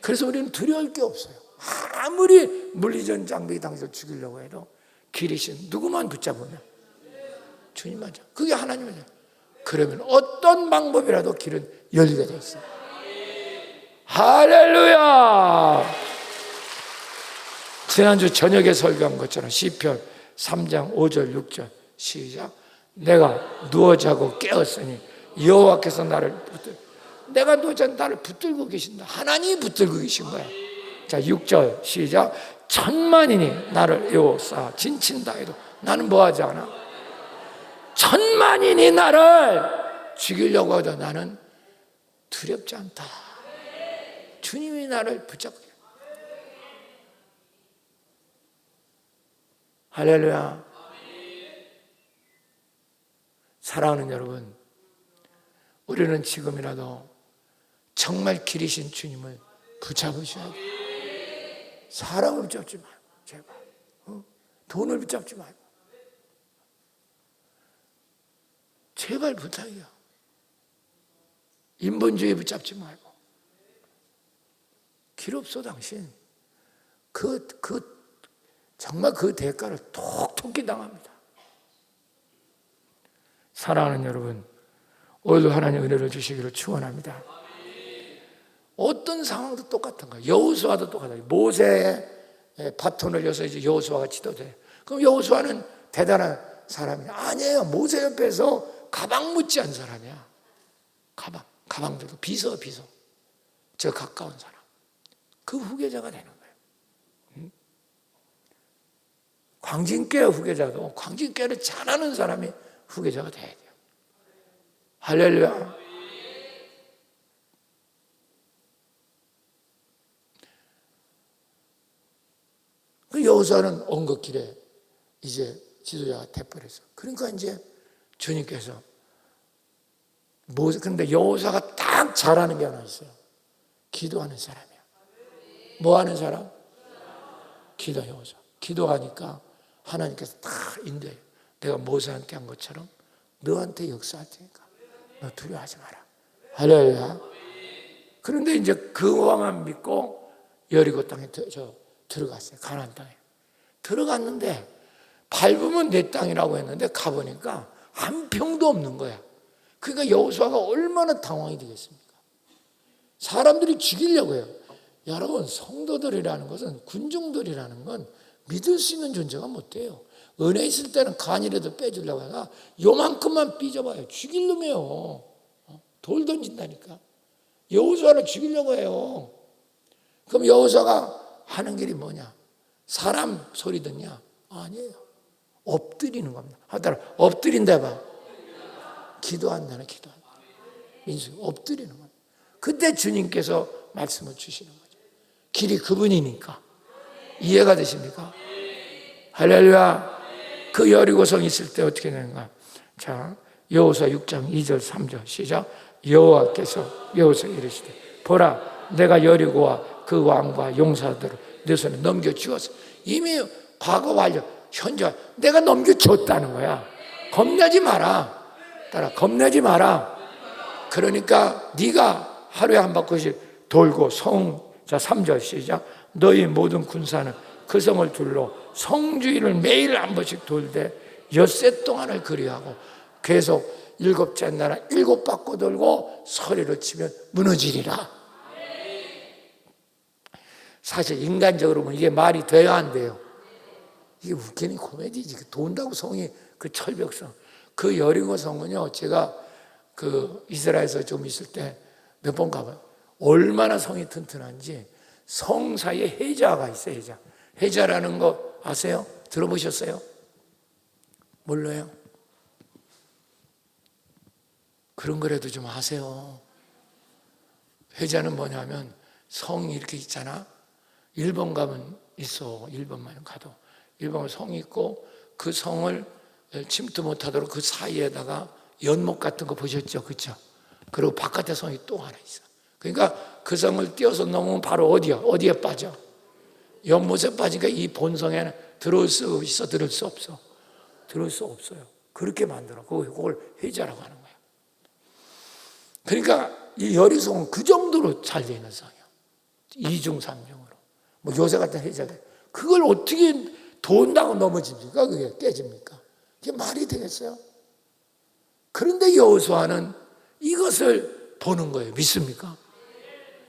그래서 우리는 두려울 게 없어요. 아무리 물리적 장벽이 당신을 죽이려고 해도 길이신 누구만 붙잡으면 주님만 잡. 그게 하나님이에요. 그러면 어떤 방법이라도 길은 열리게 돼 있어요. 할렐루야. 지난주 저녁에 설교한 것처럼 시편 3장 5절 6절 시작. 내가 누워 자고 깨었으니 여호와께서 나를 내가 누워 자고 나를 붙들고 계신다. 하나님이 붙들고 계신 거야. 자, 6절 시작. 천만인이 나를 에워싸 진친다 해도 나는 뭐하지 않아? 천만인이 나를 죽이려고 해도 나는 두렵지 않다. 주님이 나를 붙잡고. 할렐루야. 사랑하는 여러분, 우리는 지금이라도 정말 길이신 주님을 붙잡으셔야 돼요. 사람을 붙잡지 말고, 제발. 돈을 붙잡지 말고. 제발 부탁이야. 인본주의 붙잡지 말고. 길 없어, 당신. 정말 그 대가를 톡톡히 당합니다. 사랑하는 여러분, 오늘도 하나님 은혜를 주시기를 축원합니다. 어떤 상황도 똑같은 거예요. 여호수아도 똑같아요. 모세의 바톤을 이어서 이제 여호수아가 지도돼. 그럼 여호수아는 대단한 사람이 아니에요. 모세 옆에서 가방 묻지 않은 사람이야. 가방 들고 비서. 저 가까운 사람. 그 후계자가 되는 거예요. 광진교회 후계자도 광진교회를 잘하는 사람이 후계자가 돼야 돼요. 할렐루야. 그 여호수아는 언급길에 이제 지도자가 돼버렸어. 그러니까 이제 주님께서 그런데 여호수아가 딱 잘하는 게 하나 있어요. 기도하는 사람이야. 뭐 하는 사람? 기도. 여호수아. 기도하니까 하나님께서 다 인도해요. 내가 모세한테 한 것처럼 너한테 역사할 테니까 너 두려워하지 마라. 할렐루야. 그런데 이제 그 왕만 믿고 여리고 땅에 들어갔어요. 가나안 땅에. 들어갔는데 밟으면 내 땅이라고 했는데 가보니까 한 평도 없는 거야. 그러니까 여호수아가 얼마나 당황이 되겠습니까? 사람들이 죽이려고 해요. 여러분, 성도들이라는 것은, 군중들이라는 건 믿을 수 있는 존재가 못 돼요. 은혜 있을 때는 간이라도 빼주려고 하다가 요만큼만 삐져봐요. 죽일 놈이에요. 돌 던진다니까. 여호수아를 죽이려고 해요. 그럼 여호수아가 하는 길이 뭐냐? 사람 소리 듣냐? 아니에요. 엎드리는 겁니다. 하더라, 엎드린다 봐. 기도한다는 기도한다. 민수 엎드리는 겁니다. 그때 주님께서 말씀을 주시는 거죠. 길이 그분이니까. 이해가 되십니까? 할렐루야. 그 여리고성 있을 때 어떻게 되는가? 자, 여호수아 6장 2절 3절 시작. 여호와께서 여호수아에 이르시되 보라, 내가 여리고와 그 왕과 용사들을 내 손에 넘겨주었어. 이미 과거 완료, 현재 내가 넘겨줬다는 거야. 겁내지 마라. 따라, 겁내지 마라. 그러니까 네가 하루에 한 바퀴씩 돌고 자 3절 시작. 너희 모든 군사는 그 성을 둘러 성주일을 매일 한 번씩 돌되 엿새 동안을 그리하고 계속 7째 날은 7바퀴 돌고 소리를 치면 무너지리라. 사실 인간적으로 보면 이게 말이 돼야 안 돼요. 이게 웃기는 코미디지. 돈다고 성이 그 철벽성. 그 여리고 성은요, 제가 그 이스라엘에서 좀 있을 때 몇 번 가봐요. 얼마나 성이 튼튼한지. 성 사이에 해자가 있어요. 해자라는 거 아세요? 들어보셨어요? 몰라요? 그런 거라도 좀 아세요. 해자는 뭐냐면 성이 이렇게 있잖아. 1번 가면 있어. 1번만 가도. 1번은 성이 있고 그 성을 침투 못하도록 그 사이에다가 연못 같은 거 보셨죠? 그렇죠? 그리고 바깥에 성이 또 하나 있어. 그러니까 그 성을 띄어서 넘으면 바로 어디야? 어디에 빠져? 연못에 빠지니까 이 본성에는 들어올 수 있어? 들어올 수 없어? 들어올 수 없어요. 그렇게 만들어. 그걸 해자라고 하는 거야. 그러니까 이 여리성은 그 정도로 잘 되어 있는 성이야. 2중 3중으로. 뭐 요새 같은 해자가. 그걸 어떻게 돈다고 넘어집니까? 그게 깨집니까? 그게 말이 되겠어요? 그런데 여호수아는 이것을 보는 거예요. 믿습니까?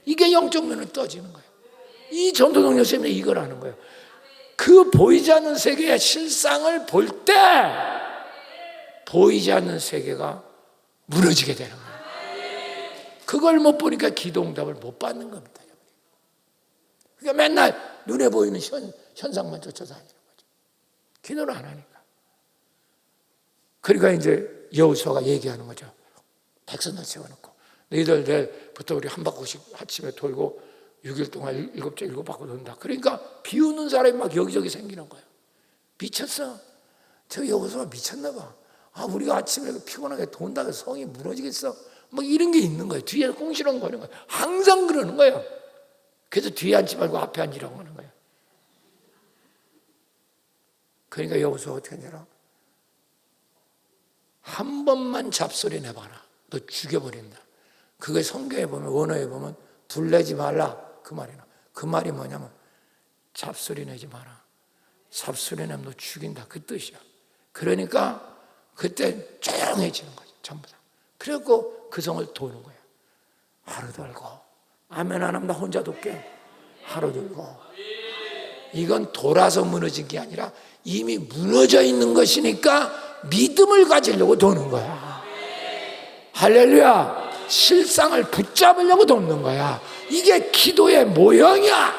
이게 영적 면을 떠지는 거예요. 이 전도동 요셉이 이걸 하는 거예요. 그 보이지 않는 세계의 실상을 볼 때 보이지 않는 세계가 무너지게 되는 거예요. 그걸 못 보니까 기도응답을 못 받는 겁니다. 그러니까 맨날 눈에 보이는 현상만 쫓아다니는 거죠. 기도를 안 하니까. 그러니까 이제 여호수아가 얘기하는 거죠. 백성들 세워놓고 너희들 내일부터 우리 한 바퀴씩 아침에 돌고 6일 동안 7째 7바퀴 돈다. 그러니까 비우는 사람이 막 여기저기 생기는 거예요. 미쳤어. 저 여기서 미쳤나 봐. 우리가 아침에 피곤하게 돈다고 성이 무너지겠어. 막 이런 게 있는 거예요. 뒤에 꽁시렁 거리는 거예요. 항상 그러는 거예요. 그래서 뒤에 앉지 말고 앞에 앉으라고 하는 거예요. 그러니까 여기서 어떻게 하냐? 한 번만 잡소리 내봐라. 너 죽여버린다. 그게 성경에 보면, 원어에 보면 둘내지 말라 그 말이나. 그 말이 뭐냐면 잡소리 내지 마라. 잡소리 내면 너 죽인다 그 뜻이야. 그러니까 그때 조용해지는 거죠. 전부 다. 그래갖고 그 성을 도는 거예요. 하루 돌고 아멘 안 하면 나 혼자 돕게. 하루 돌고. 이건 돌아서 무너진 게 아니라 이미 무너져 있는 것이니까 믿음을 가지려고 도는 거야. 할렐루야. 실상을 붙잡으려고 돕는 거야. 이게 기도의 모형이야.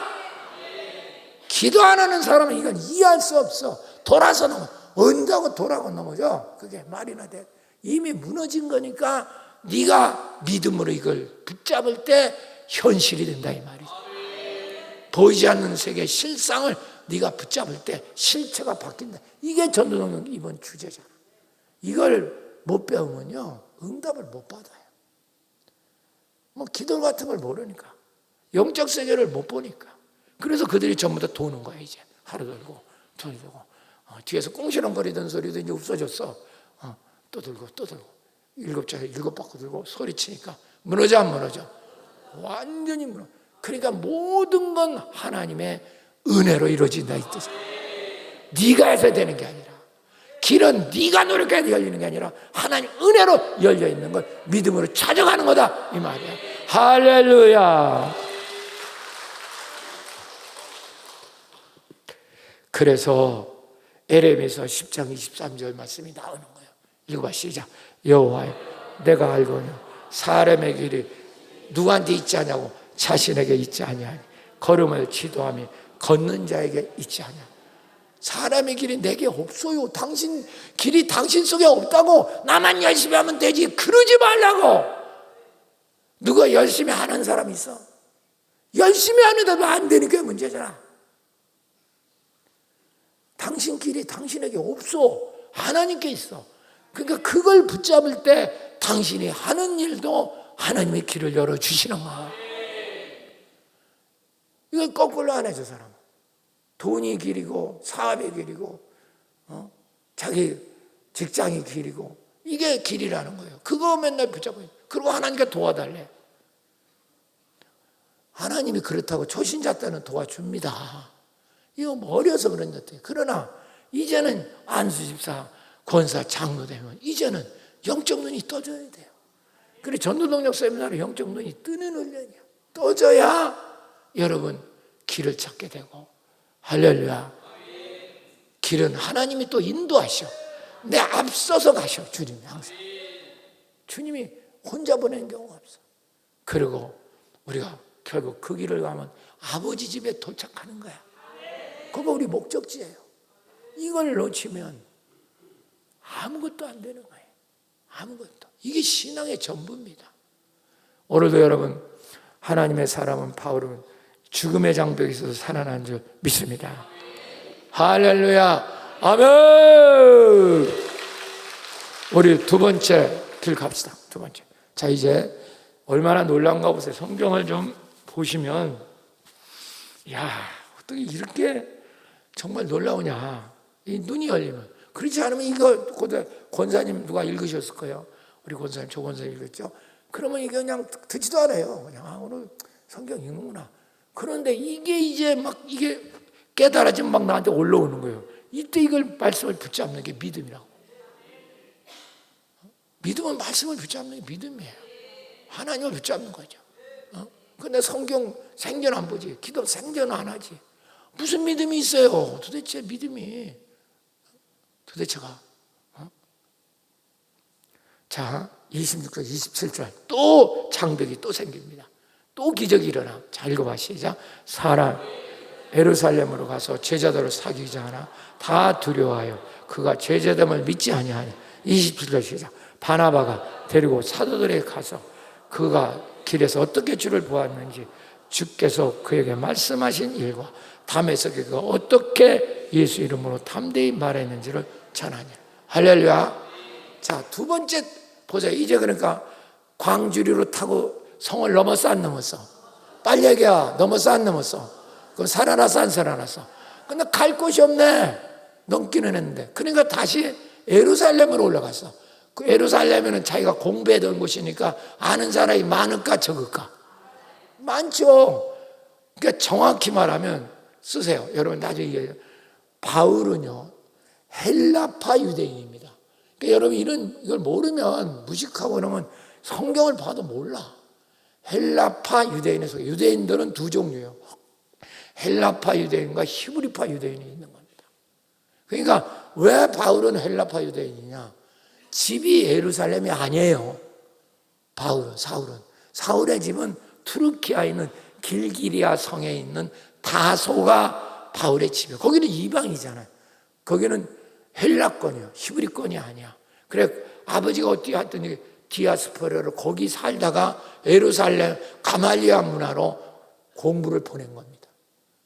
기도 안 하는 사람은 이건 이해할 수 없어. 돌아서 넘어. 언제고 돌아고 넘어져. 그게 말이나 돼. 이미 무너진 거니까 네가 믿음으로 이걸 붙잡을 때 현실이 된다 이 말이지. 보이지 않는 세계 실상을 네가 붙잡을 때 실체가 바뀐다. 이게 전도동력 이번 주제잖아. 이걸 못 배우면요 응답을 못 받아요. 기도 같은 걸 모르니까, 영적 세계를 못 보니까. 그래서 그들이 전부 다 도는 거야. 이제 하루 돌고 돌고 뒤에서 꽁시렁거리던 소리도 이제 없어졌어. 또 돌고 또 돌고 7차례 7바퀴 돌고 소리치니까 무너져 안 무너져? 완전히 무너져. 그러니까 모든 건 하나님의 은혜로 이루어진다 이 뜻이야. 네가 해서 되는 게 아니라, 길은 네가 노력해야 열리는 게 아니라 하나님 은혜로 열려 있는 걸 믿음으로 찾아가는 거다 이 말이야. 할렐루야. 그래서 에레미야서 10장 23절 말씀이 나오는 거예요. 읽어봐 시작. 여호와여 내가 알거든 사람의 길이 누구한테 있지 않냐고 자신에게 있지 아니하니 걸음을 지도함이 걷는 자에게 있지 아니하니. 사람의 길이 내게 없어요. 당신 길이 당신 속에 없다고. 나만 열심히 하면 되지 그러지 말라고. 누가 열심히 하는 사람 있어? 열심히 하는데도 안 되니까 문제잖아. 당신 길이 당신에게 없어. 하나님께 있어. 그러니까 그걸 붙잡을 때 당신이 하는 일도 하나님의 길을 열어주시는 거야. 이걸 거꾸로 안 해, 저 사람은. 돈이 길이고 사업의 길이고 자기 직장이 길이고 이게 길이라는 거예요. 그거 맨날 붙잡고 있어요. 그리고 하나님께 도와달래. 하나님이 그렇다고 초신자 때는 도와줍니다. 이거 어려서 그런 것 같아요. 그러나 이제는 안수집사, 권사, 장로 되면 이제는 영적 눈이 떠져야 돼요. 그래 전도동력 세미나로 영적 눈이 뜨는 훈련이야. 떠져야 여러분 길을 찾게 되고. 할렐루야. 길은 하나님이 또 인도하셔. 내 앞서서 가셔. 주님이 항상. 주님이 혼자 보내는 경우가 없어. 그리고 우리가 결국 그 길을 가면 아버지 집에 도착하는 거야. 그거 우리 목적지예요. 이걸 놓치면 아무것도 안 되는 거예요. 아무것도. 이게 신앙의 전부입니다. 오늘도 여러분 하나님의 사람은 바울은 죽음의 장벽에 있어서 살아난 줄 믿습니다. 할렐루야. 아멘. 우리 두 번째 길 갑시다. 두 번째. 자 이제 얼마나 놀라운가 보세요. 성경을 좀 보시면 야 어떻게 이렇게 정말 놀라우냐. 이 눈이 열리면. 그렇지 않으면 이거 권사님 누가 읽으셨을 거예요. 우리 권사님 조 권사님 읽었죠. 그러면 이게 그냥 듣지도 않아요. 그냥 오늘 성경 읽는구나. 그런데 이게 이제 막 이게 깨달아지면 막 나한테 올라오는 거예요. 이때 이걸 말씀을 붙잡는 게 믿음이라고. 믿음은 말씀을 붙잡는 게 믿음이에요. 하나님을 붙잡는 거죠. 근데 성경 생전 안 보지. 기도 생전 안 하지. 무슨 믿음이 있어요? 도대체 믿음이. 도대체가. 자 26절 27절 또 장벽이 또 생깁니다. 또 기적이 일어나. 자 읽어봐 시작. 사람 예루살렘으로 가서 제자들을 사귀자 하나 다 두려워하여 그가 제자됨을 믿지 아니하니. 27절 시작. 바나바가 데리고 사도들에게 가서 그가 길에서 어떻게 주를 보았는지 주께서 그에게 말씀하신 일과 담에서 그가 어떻게 예수 이름으로 담대히 말했는지를 전하니. 할렐루야. 자, 두 번째 보세요. 이제 그러니까 광주리로 타고 성을 넘었어, 안 넘었어? 빨리 얘기야. 넘었어, 안 넘었어? 그럼 살아났어, 안 살아났어? 근데 갈 곳이 없네. 넘기는 했는데. 그러니까 다시 예루살렘으로 올라갔어. 그 예루살렘에는 자기가 공부했던 곳이니까 아는 사람이 많을까 적을까? 많죠. 그러니까 정확히 말하면 쓰세요. 여러분 나중에 얘기해요. 바울은요 헬라파 유대인입니다. 그러니까 여러분 이걸 모르면 무식하고 그러면 성경을 봐도 몰라. 헬라파 유대인에 속해. 유대인들은 두 종류예요. 헬라파 유대인과 히브리파 유대인이 있는 겁니다. 그러니까 왜 바울은 헬라파 유대인이냐? 집이 예루살렘이 아니에요. 사울의 집은 투르키아에 있는 길기리아 성에 있는 다소가 바울의 집이에요. 거기는 이방이잖아요. 거기는 헬라권이에요. 히브리권이 아니야. 그래 아버지가 어떻게 했더니 디아스포라로 거기 살다가 예루살렘 가말리아 문화로 공부를 보낸 겁니다.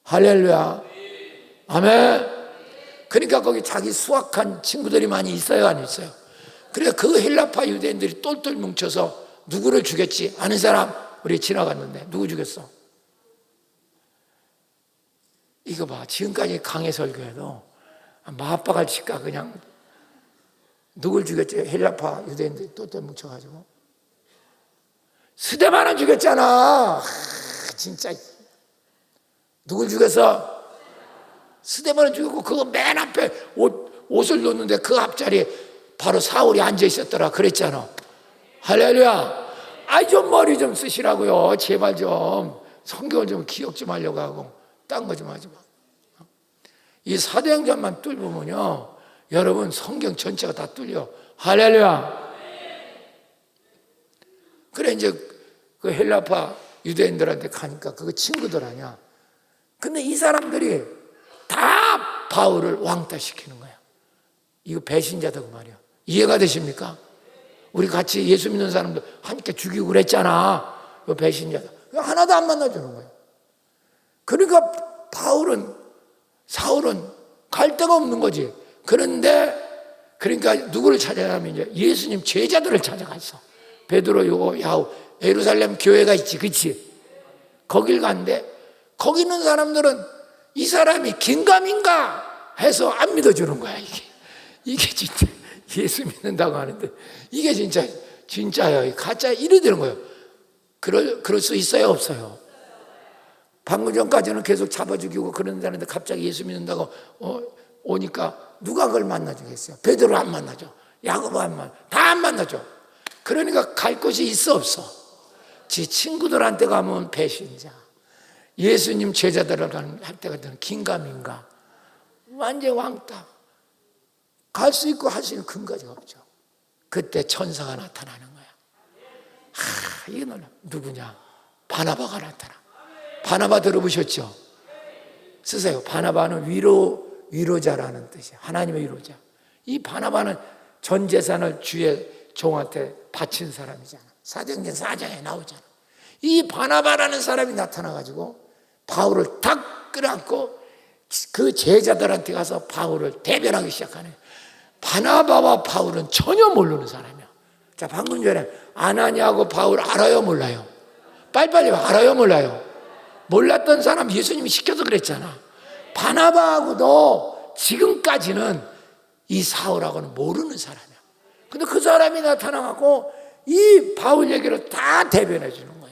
할렐루야. 아멘. 그러니까 거기 자기 수학한 친구들이 많이 있어요, 안 있어요? 그래 그 헬라파 유대인들이 똘똘 뭉쳐서 누구를 죽였지? 아는 사람? 우리 지나갔는데 누구 죽였어? 이거 봐. 지금까지 강해 설교해도 마빠갈 칠까 그냥 누굴 죽였지? 헬라파 유대인들이 똘똘 뭉쳐가지고 스데반을 죽였잖아. 진짜 누굴 죽였어? 스데반을 죽였고 그거 맨 앞에 옷을 놓는데 그 앞자리에 바로 사울이 앉아 있었더라 그랬잖아. 할렐루야. 아이 좀 머리 좀 쓰시라고요. 제발 좀 성경을 좀 기억 좀 하려고 하고 딴 거 좀 하지 마. 이 사도행전만 뚫으면요 여러분 성경 전체가 다 뚫려. 할렐루야. 그래 이제 그 헬라파 유대인들한테 가니까 그거 친구들 아니야. 근데 이 사람들이 다 바울을 왕따시키는 거야. 이거 배신자다 그 말이야. 이해가 되십니까? 우리 같이 예수 믿는 사람들 함께 죽이고 그랬잖아. 이거 배신자다. 하나도 안 만나주는 거야. 그러니까 사울은 갈 데가 없는 거지. 그런데 그러니까 누구를 찾아가면 이제 예수님 제자들을 찾아갔어. 베드로 야후 예루살렘 교회가 있지, 그렇지? 거길 간대. 거기 있는 사람들은 이 사람이 긴가민가 해서 안 믿어주는 거야. 이게 진짜 예수 믿는다고 하는데 이게 진짜예요. 가짜 이래 되는 거예요. 그럴 수 있어요, 없어요? 방금 전까지는 계속 잡아 죽이고 그런다는데 갑자기 예수 믿는다고 오니까 누가 그걸 만나주겠어요? 베드로 안 만나죠. 야고보 다 안 만나죠. 그러니까 갈 곳이 있어, 없어? 지 친구들한테 가면 배신자. 예수님 제자들을 할 때가 되는 긴가민가. 완전 왕따. 갈 수 있고 할 수 있는 근거가 없죠. 그때 천사가 나타나는 거야. 이게 누구냐? 바나바가 나타나. 바나바 들어보셨죠? 쓰세요. 바나바는 위로자라는 뜻이에요. 하나님의 위로자. 이 바나바는 전 재산을 주의 종한테 바친 사람이잖아. 사도행전 4장에 나오잖아. 이 바나바라는 사람이 나타나가지고 바울을 탁 끌어안고 그 제자들한테 가서 바울을 대변하기 시작하네. 바나바와 바울은 전혀 모르는 사람이야. 자, 방금 전에 아나니아하고 바울 알아요, 몰라요? 빨리빨리 알아요, 몰라요? 몰랐던 사람 예수님이 시켜서 그랬잖아. 바나바하고도 지금까지는 이 사울하고는 모르는 사람이야. 근데 그 사람이 나타나고 이 바울 얘기를 다 대변해 주는 거야.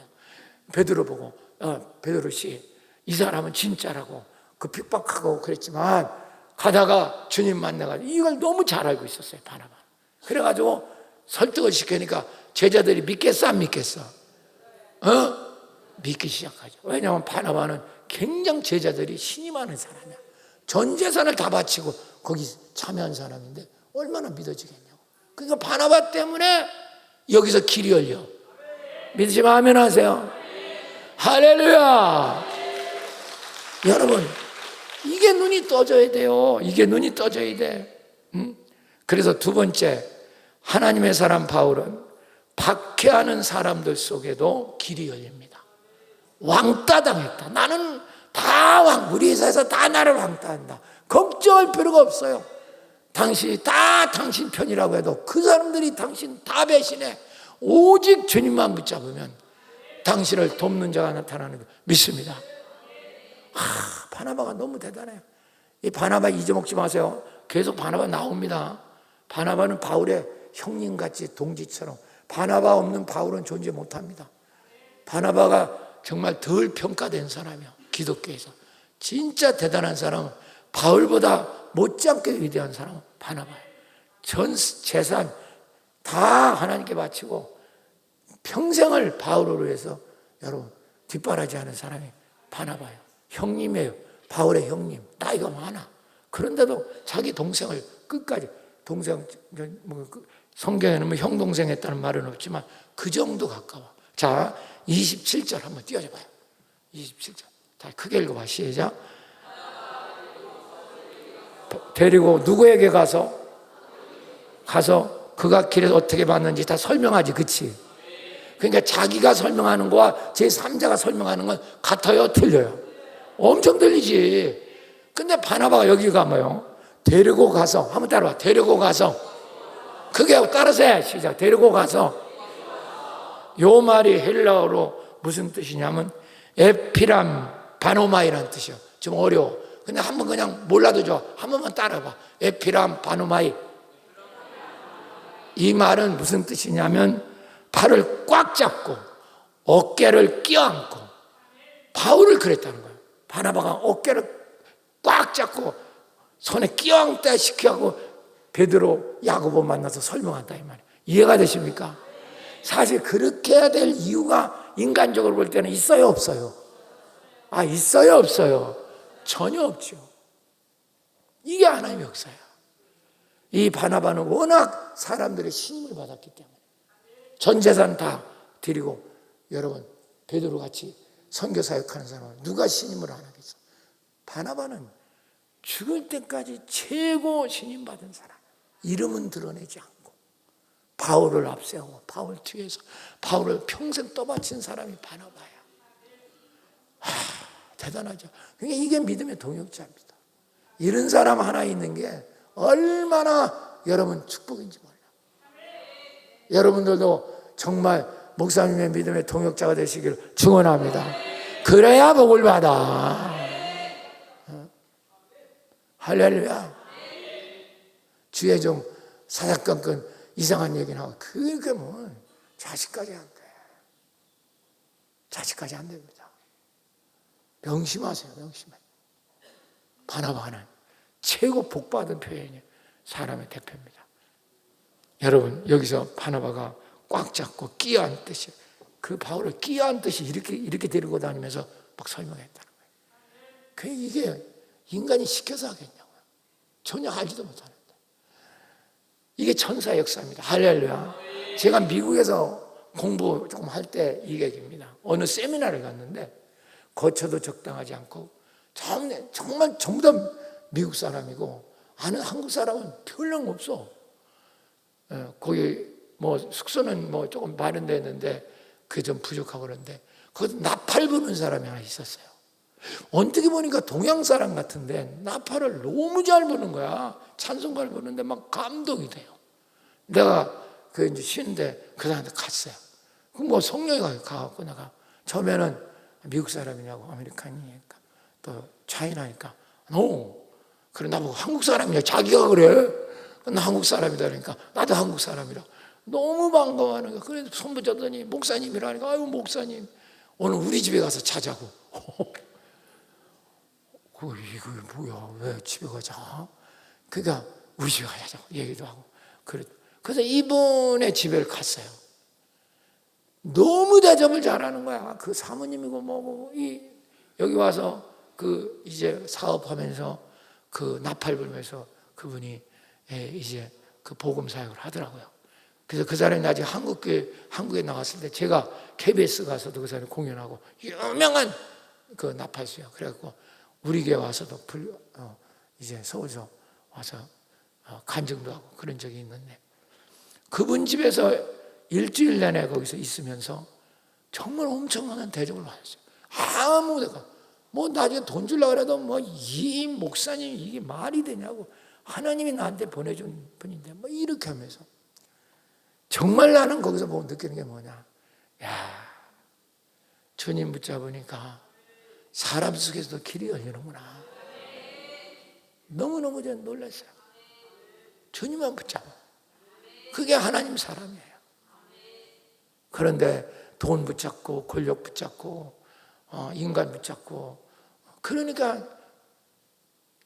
베드로 보고 베드로 씨, 이 사람은 진짜라고 그 핍박하고 그랬지만 가다가 주님 만나가지고 이걸 너무 잘 알고 있었어요, 바나바. 그래가지고 설득을 시키니까 제자들이 믿겠어, 안 믿겠어? 믿기 시작하죠. 왜냐하면 바나바는 굉장히 제자들이 신이 많은 사람이야. 전 재산을 다 바치고 거기 참여한 사람인데 얼마나 믿어지겠냐고. 그러니까 바나바 때문에 여기서 길이 열려. 믿으시면 아멘 하세요. 할렐루야. 여러분, 이게 눈이 떠져야 돼요. 이게 눈이 떠져야 돼. 그래서 두 번째, 하나님의 사람 바울은 박해하는 사람들 속에도 길이 열립니다. 왕따 당했다. 나는 다 우리 회사에서 다 나를 왕따한다. 걱정할 필요가 없어요. 당신이 다 당신 편이라고 해도 그 사람들이 당신 다 배신해. 오직 주님만 붙잡으면 당신을 돕는 자가 나타나는 거 믿습니다. 바나바가 너무 대단해요. 이 바나바 잊어먹지 마세요. 계속 바나바 나옵니다. 바나바는 바울의 형님같이 동지처럼. 바나바 없는 바울은 존재 못합니다. 바나바가 정말 덜 평가된 사람이요, 기독교에서. 진짜 대단한 사람은 바울보다 못지않게 위대한 사람은 바나바예요. 전 재산 다 하나님께 바치고 평생을 바울을 위해서 여러분 뒷바라지하는 사람이 바나바예요. 형님이에요. 바울의 형님. 나이가 많아. 그런데도 자기 동생을 끝까지, 동생, 성경에는 뭐 형 동생 했다는 말은 없지만 그 정도 가까워. 자, 27절 한번 띄워줘봐요. 27절. 다 크게 읽어봐. 시작. 데리고 누구에게 가서 그가 길에서 어떻게 봤는지 다 설명하지, 그치? 그러니까 자기가 설명하는 거와 제3자가 설명하는 건 같아요, 틀려요? 엄청 들리지. 근데 바나바가 여기 가면요, 데리고 가서, 한번 따라와. 데리고 가서. 그게 따라서 해. 시작. 데리고 가서. 요 말이 헬라어로 무슨 뜻이냐면 에피람 바노마이라는 뜻이에요. 좀 어려워. 근데 한번 그냥 몰라도 좋아. 한 번만 따라봐. 에피람 바노마이. 이 말은 무슨 뜻이냐면 팔을 꽉 잡고 어깨를 껴안고, 바울을 그랬다는 거예요. 바나바가 어깨를 꽉 잡고 손에 끼얹다 시키고 베드로 야고보 만나서 설명한다 이 말이에요. 이해가 되십니까? 사실 그렇게 해야 될 이유가 인간적으로 볼 때는 있어요, 없어요? 있어요, 없어요? 전혀 없죠. 이게 하나님의 역사야. 이 바나바는 워낙 사람들의 신임을 받았기 때문에 전 재산 다 드리고, 여러분 베드로 같이 선교 사역하는 사람은 누가 신임을 안 하겠어? 바나바는 죽을 때까지 최고 신임 받은 사람. 이름은 드러내지 않고 바울을 앞세우고 바울 뒤에서 바울을 평생 떠받친 사람이 바나바야. 대단하죠. 그러니까 이게 믿음의 동역자입니다. 이런 사람 하나 있는 게 얼마나 여러분 축복인지 몰라. 여러분들도 정말 목사님의 믿음의 동역자가 되시길 축원합니다. 그래야 복을 받아. 할렐루야. 주에 좀 사사건건 이상한 얘기나 하고, 그게 뭐 자식까지 안 돼. 자식까지 안 됩니다. 명심하세요. 명심해. 바나바는 최고 복받은 표현이 사람의 대표입니다. 여러분 여기서 바나바가 꽉 잡고 끼어앉듯이, 그 바울을 끼어앉듯이 이렇게 데리고 다니면서 막 설명했다는 거예요. 이게 인간이 시켜서 하겠냐고요. 전혀 알지도 못하는데. 이게 천사의 역사입니다. 할렐루야. 제가 미국에서 공부 조금 할 때 이 얘기입니다. 어느 세미나를 갔는데 거처도 적당하지 않고 정말 전부 다 미국 사람이고 아는 한국 사람은 별로 없어. 거기 뭐 숙소는 뭐 조금 마련되어 있는데 그게 좀 부족하고 그런데 거기 나팔 부는 사람이 하나 있었어요. 어떻게 보니까 동양 사람 같은데 나팔을 너무 잘 부는 거야. 찬송가를 부르는데 막 감동이 돼요. 내가 그 이제 쉬는데 그 사람한테 갔어요. 그럼 뭐 성령이 가갖고 내가 처음에는 미국 사람이냐고, 아메리칸이니까 또 차이나니까 그래 나보고 한국 사람이냐, 자기가 그래. 나 한국 사람이다 그러니까 나도 한국 사람이라 너무 반가워하는 거야. 그래서 손 붙잡더니 목사님이라니까, 아유 목사님 오늘 우리 집에 가서 자자고. 이거 뭐야, 왜 집에 가자? 그러니까 우리 집에 가자고 얘기도 하고. 그래서 이분의 집에 갔어요. 너무 대접을 잘하는 거야. 그 사모님이고 뭐고 여기 와서 그 이제 사업하면서 그 나팔 불면서 그분이 이제 그 복음 사역을 하더라고요. 그래서 그 사람이 나중에 한국에 나갔을 때 제가 KBS 가서도 그 사람이 공연하고 유명한 그 나팔수요. 그래갖고 우리 교회 와서도 이제 서울서 와서 간증도 하고 그런 적이 있는데, 그분 집에서 일주일 내내 거기서 있으면서 정말 엄청난 대접을 받았어요. 아무데가 뭐 나중에 돈 주려고 해도 뭐 이 목사님 이게 말이 되냐고, 하나님이 나한테 보내준 분인데 뭐 이렇게 하면서. 정말 나는 거기서 보고 느끼는 게 뭐냐, 야, 주님 붙잡으니까 사람 속에서도 길이 열리는구나. 너무너무 저는 놀랐어요. 주님만 붙잡아. 그게 하나님 사람이에요. 그런데 돈 붙잡고 권력 붙잡고 인간 붙잡고, 그러니까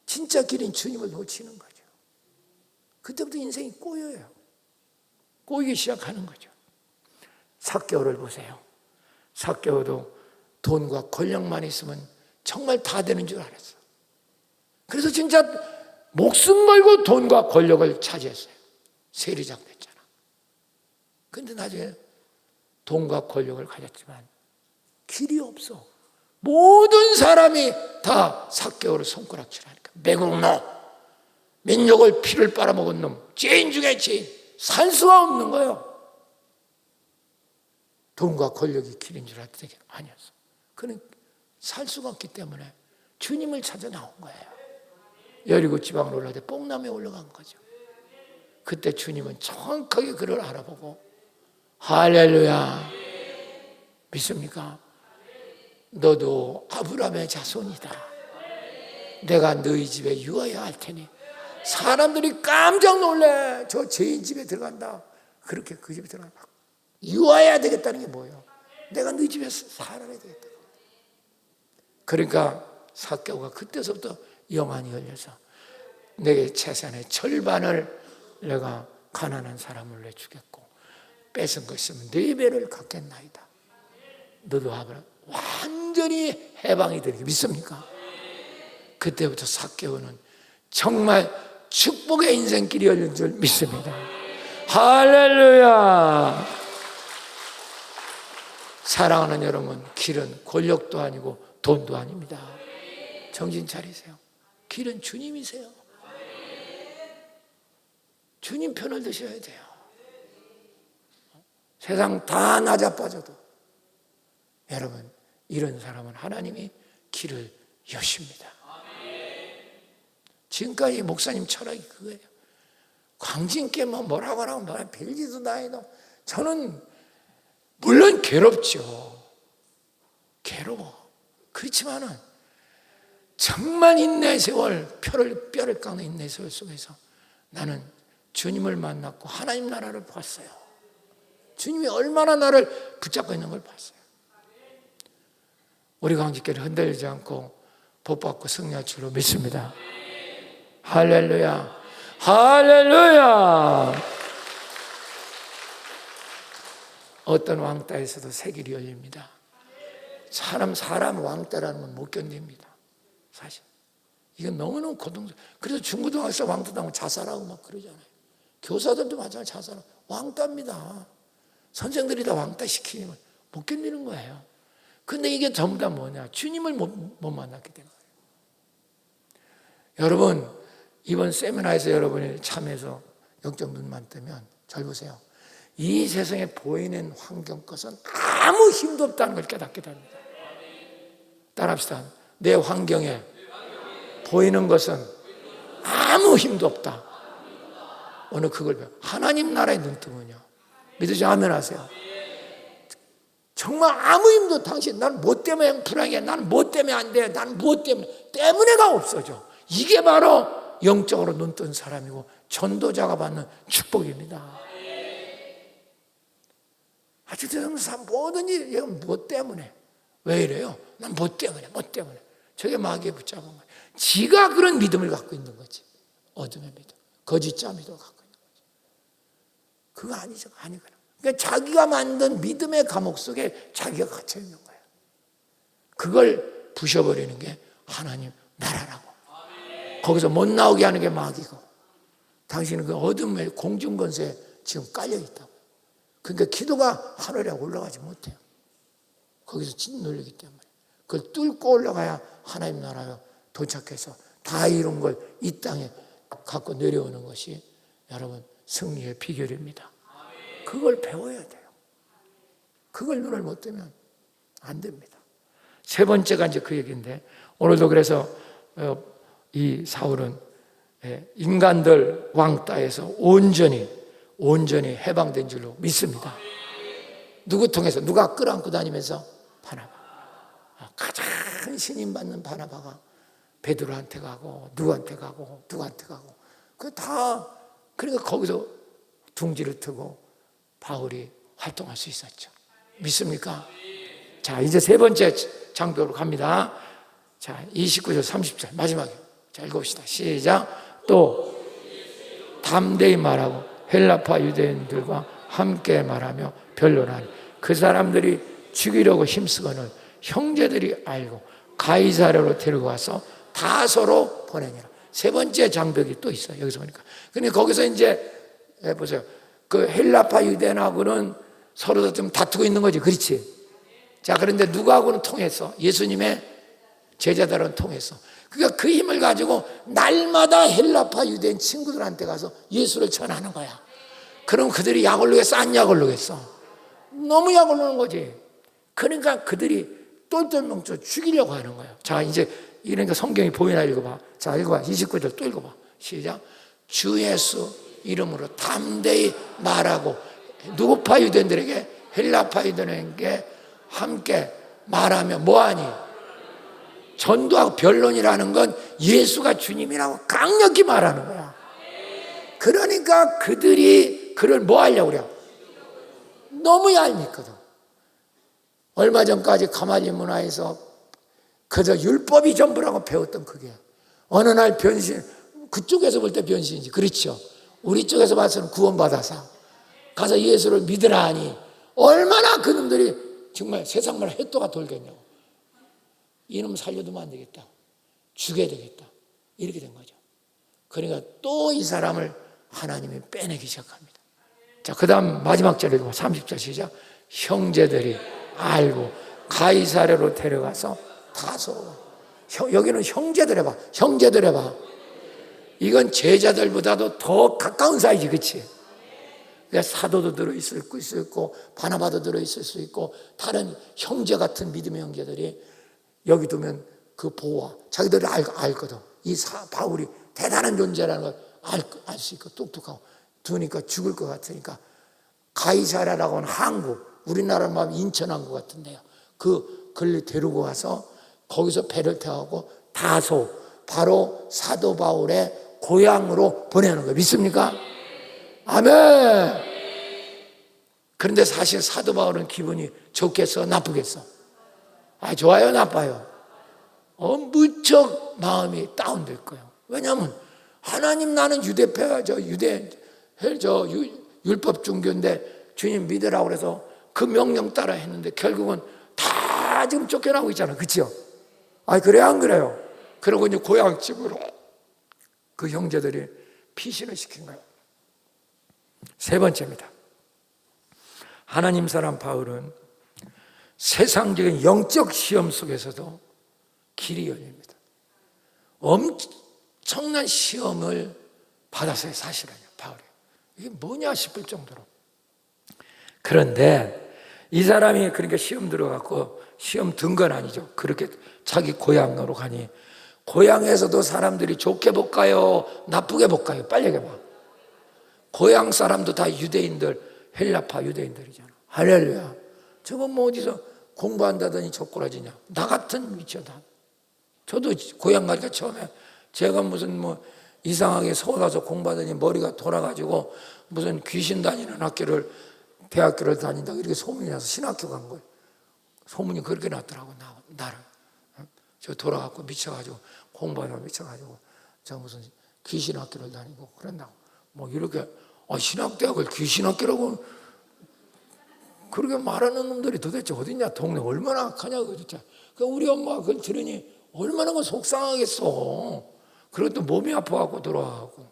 진짜 길인 주님을 놓치는 거죠. 그때부터 인생이 꼬여요. 꼬이기 시작하는 거죠. 삭개오를 보세요. 삭개오도 돈과 권력만 있으면 정말 다 되는 줄 알았어. 그래서 진짜 목숨 걸고 돈과 권력을 차지했어요. 세리장 됐잖아. 그런데 나중에 돈과 권력을 가졌지만 길이 없어. 모든 사람이 다 삭개오를 손가락질하니까, 매국노, 민족을 피를 빨아먹은 놈, 죄인 중에 죄인, 살 수가 없는 거예요. 돈과 권력이 길인 줄 알았더니 아니었어. 그는 살 수가 없기 때문에 주님을 찾아 나온 거예요. 여리고 지방으로 올라갈 때 뽕나무에 올라간 거죠. 그때 주님은 정확하게 그를 알아보고, 할렐루야, 믿습니까? 너도 아브라함의 자손이다. 내가 너희 집에 유하여 할 테니. 사람들이 깜짝 놀래. 저 죄인 집에 들어간다. 그렇게 그 집에 들어간다. 유하여야 되겠다는 게 뭐예요? 내가 너희 집에 살아야 되겠다. 그러니까 삭개오가 그때서부터 영안이 열려서, 내게 재산의 절반을 내가 가난한 사람을 내주겠고, 뺏은 것이면 4배를 갚겠나이다. 너도 아브라함 완전히 해방이 되게 믿습니까? 그때부터 삭개오는 정말 축복의 인생길이 열린 줄 믿습니다. 할렐루야. 사랑하는 여러분, 길은 권력도 아니고 돈도 아닙니다. 정신 차리세요. 길은 주님이세요. 주님 편을 드셔야 돼요. 세상 다 낮아빠져도 여러분, 이런 사람은 하나님이 길을 여십니다. 지금까지 목사님 철학이 그거예요. 광진께 뭐라고 하라고 빌지도 다 해도 저는 물론 괴롭죠. 괴로워. 그렇지만은 정말 인내 세월, 뼈를 깎는 인내 세월 속에서 나는 주님을 만났고 하나님 나라를 봤어요. 주님이 얼마나 나를 붙잡고 있는 걸 봤어요. 우리 광진교를 흔들리지 않고 복받고 승리할 줄로 믿습니다. 할렐루야, 할렐루야. 어떤 왕따에서도 새 길이 열립니다. 사람 왕따라는 건 못 견딥니다. 사실 이건 너무너무 고통스러워. 그래서 중고등학생 왕따 당하면 자살하고 막 그러잖아요. 교사들도 마찬가지 자살하고. 왕따입니다. 선생들이 다 왕따 시키면 못 견디는 거예요. 근데 이게 전부 다 뭐냐, 주님을 못 만났기 때문에. 여러분, 이번 세미나에서 여러분이 참여해서 영적 눈만 뜨면 잘 보세요. 이 세상에 보이는 환경 것은 아무 힘도 없다는 걸 깨닫게 됩니다. 따라합시다. 내 환경에 보이는 것은 아무 힘도 없다. 오늘 그걸 배워. 하나님 나라의 눈뜨면요, 믿으시 아멘 하세요. 정말 아무 힘도, 당신 나는 뭐 때문에 불안해, 나는 뭐 때문에 안 돼, 나는 뭐 때문에가 없어져. 이게 바로 영적으로 눈뜬 사람이고 전도자가 받는 축복입니다. 아주 세상 모든 일이 뭐 때문에, 왜 이래요? 난 뭐 때문에. 저게 마귀에 붙잡은 거예요. 지가 그런 믿음을 갖고 있는 거지. 어둠의 믿음, 거짓자 믿음을 갖고 있는 거지. 그거 아니죠. 아니거든. 그러니까 자기가 만든 믿음의 감옥 속에 자기가 갇혀 있는 거예요. 그걸 부셔버리는 게 하나님 나라라고. 거기서 못 나오게 하는 게 마귀고, 당신은 그 어둠의 공중권세에 지금 깔려 있다고. 그러니까 기도가 하늘에 올라가지 못해요. 거기서 짓눌리기 때문에. 그걸 뚫고 올라가야 하나님 나라에 도착해서 다 이룬 걸 이 땅에 갖고 내려오는 것이 여러분 승리의 비결입니다. 그걸 배워야 돼요. 그걸 눈을 못 뜨면 안 됩니다. 세 번째가 이제 그 얘기인데, 오늘도 그래서 이 사울은 인간들 왕따에서 온전히 해방된 줄로 믿습니다. 누구 통해서? 누가 끌어안고 다니면서? 바나바. 가장 신임받는 바나바가 베드로한테 가고 누구한테 가고 그러니까 거기서 둥지를 트고 바울이 활동할 수 있었죠. 믿습니까? 자, 이제 세 번째 장벽으로 갑니다. 자, 29절 30절 마지막에. 자, 읽읍시다. 시작. 또 담대히 말하고 헬라파 유대인들과 함께 말하며 변론하니 그 사람들이 죽이려고 힘쓰거늘 형제들이 알고 가이사랴로 데리고 와서 다소로 보내니라. 세 번째 장벽이 또 있어요. 여기서 보니까. 근데 거기서 이제 보세요. 그 헬라파 유대인하고는 서로 좀 다투고 있는 거지. 그렇지? 자, 그런데 누구하고는 통했어? 예수님의 제자들은 통했어. 그러니까 그 힘을 가지고 날마다 헬라파 유대인 친구들한테 가서 예수를 전하는 거야. 그럼 그들이 약 올르겠어? 안 약 올르겠어? 너무 약 올르는 거지. 그러니까 그들이 똘똘 뭉쳐 죽이려고 하는 거예요. 자, 이제 이러니까 성경이 보이나 읽어봐. 자, 읽어봐. 29절 또 읽어봐. 시작. 주 예수 이름으로 담대히 말하고 누구파 유대인들에게 헬라파 유대인에게 함께 말하며 뭐하니? 전도하고 변론이라는 건 예수가 주님이라고 강력히 말하는 거야. 그러니까 그들이 그를 뭐 하려고 그래요? 너무 얄밉거든. 얼마 전까지 가말리 문화에서 그저 율법이 전부라고 배웠던 그게 어느 날 변신, 그쪽에서 볼 때 변신이지. 그렇죠? 우리 쪽에서 봐서는 구원받아서 가서 예수를 믿으라 하니 얼마나 그놈들이 정말 세상만 해도가 돌겠냐고. 이놈 살려두면 안 되겠다. 죽여야 되겠다. 이렇게 된 거죠. 그러니까 또 이 사람을 하나님이 빼내기 시작합니다. 자, 그 다음 마지막 절에 30절 시작. 형제들이 알고 가이사랴로 데려가서 다소. 여기는 형제들 해봐. 형제들 해봐. 이건 제자들보다도 더 가까운 사이지, 그치? 사도도 들어있을 수 있고 바나바도 들어있을 수 있고 다른 형제 같은 믿음의 형제들이 여기 두면 그 보호와 자기들이 알거든. 이 바울이 대단한 존재라는 걸 알 수 있고 똑똑하고 두니까 죽을 것 같으니까 가이사랴라고 하는 항구, 우리나라 말하면 인천 항구 같은데요. 그걸 데리고 와서 거기서 배를 태우고 다소, 바로 사도 바울의 고향으로 보내는 거예요. 믿습니까? 아멘. 그런데 사실 사도 바울은 기분이 좋겠어? 나쁘겠어? 좋아요? 나빠요? 무척 마음이 다운될 거예요. 왜냐하면 하나님 나는 율법 종교인데 주님 믿으라고 그래서 그 명령 따라 했는데 결국은 다 지금 쫓겨나고 있잖아. 그치요? 그래요? 안 그래요? 그러고 이제 고향집으로 그 형제들이 피신을 시킨 거예요. 세 번째입니다. 하나님 사람 바울은 세상적인 영적 시험 속에서도 길이 열립니다. 엄청난 시험을 받았어요. 사실은요, 바울이. 이게 뭐냐 싶을 정도로. 그런데 이 사람이 그러니까 시험 들어갔고 시험 든 건 아니죠. 그렇게 자기 고향으로 가니 고향에서도 사람들이 좋게 볼까요? 나쁘게 볼까요? 빨리 얘기해봐. 고향 사람도 다 유대인들, 헬라파 유대인들이잖아. 할렐루야. 저거 뭐 어디서 공부한다더니 족골아지냐. 나 같은 위치다. 저도 고향 가니까 처음에 제가 무슨 이상하게 서울 가서 공부하더니 머리가 돌아가지고 무슨 귀신 다니는 대학교를 다닌다고 이렇게 소문이 나서 신학교 간 거예요. 소문이 그렇게 났더라고, 나를. 저 돌아가고 미쳐가지고 공부하다가 미쳐가지고 저 무슨 귀신학교를 다니고 그런다고. 이렇게 신학대학을 귀신학교라고 그렇게 말하는 놈들이 도대체 어딨냐. 동네 얼마나 악하냐고 진짜. 우리 엄마가 그걸 들으니 얼마나 속상하겠어. 그리고 또 몸이 아파갖고 돌아가고.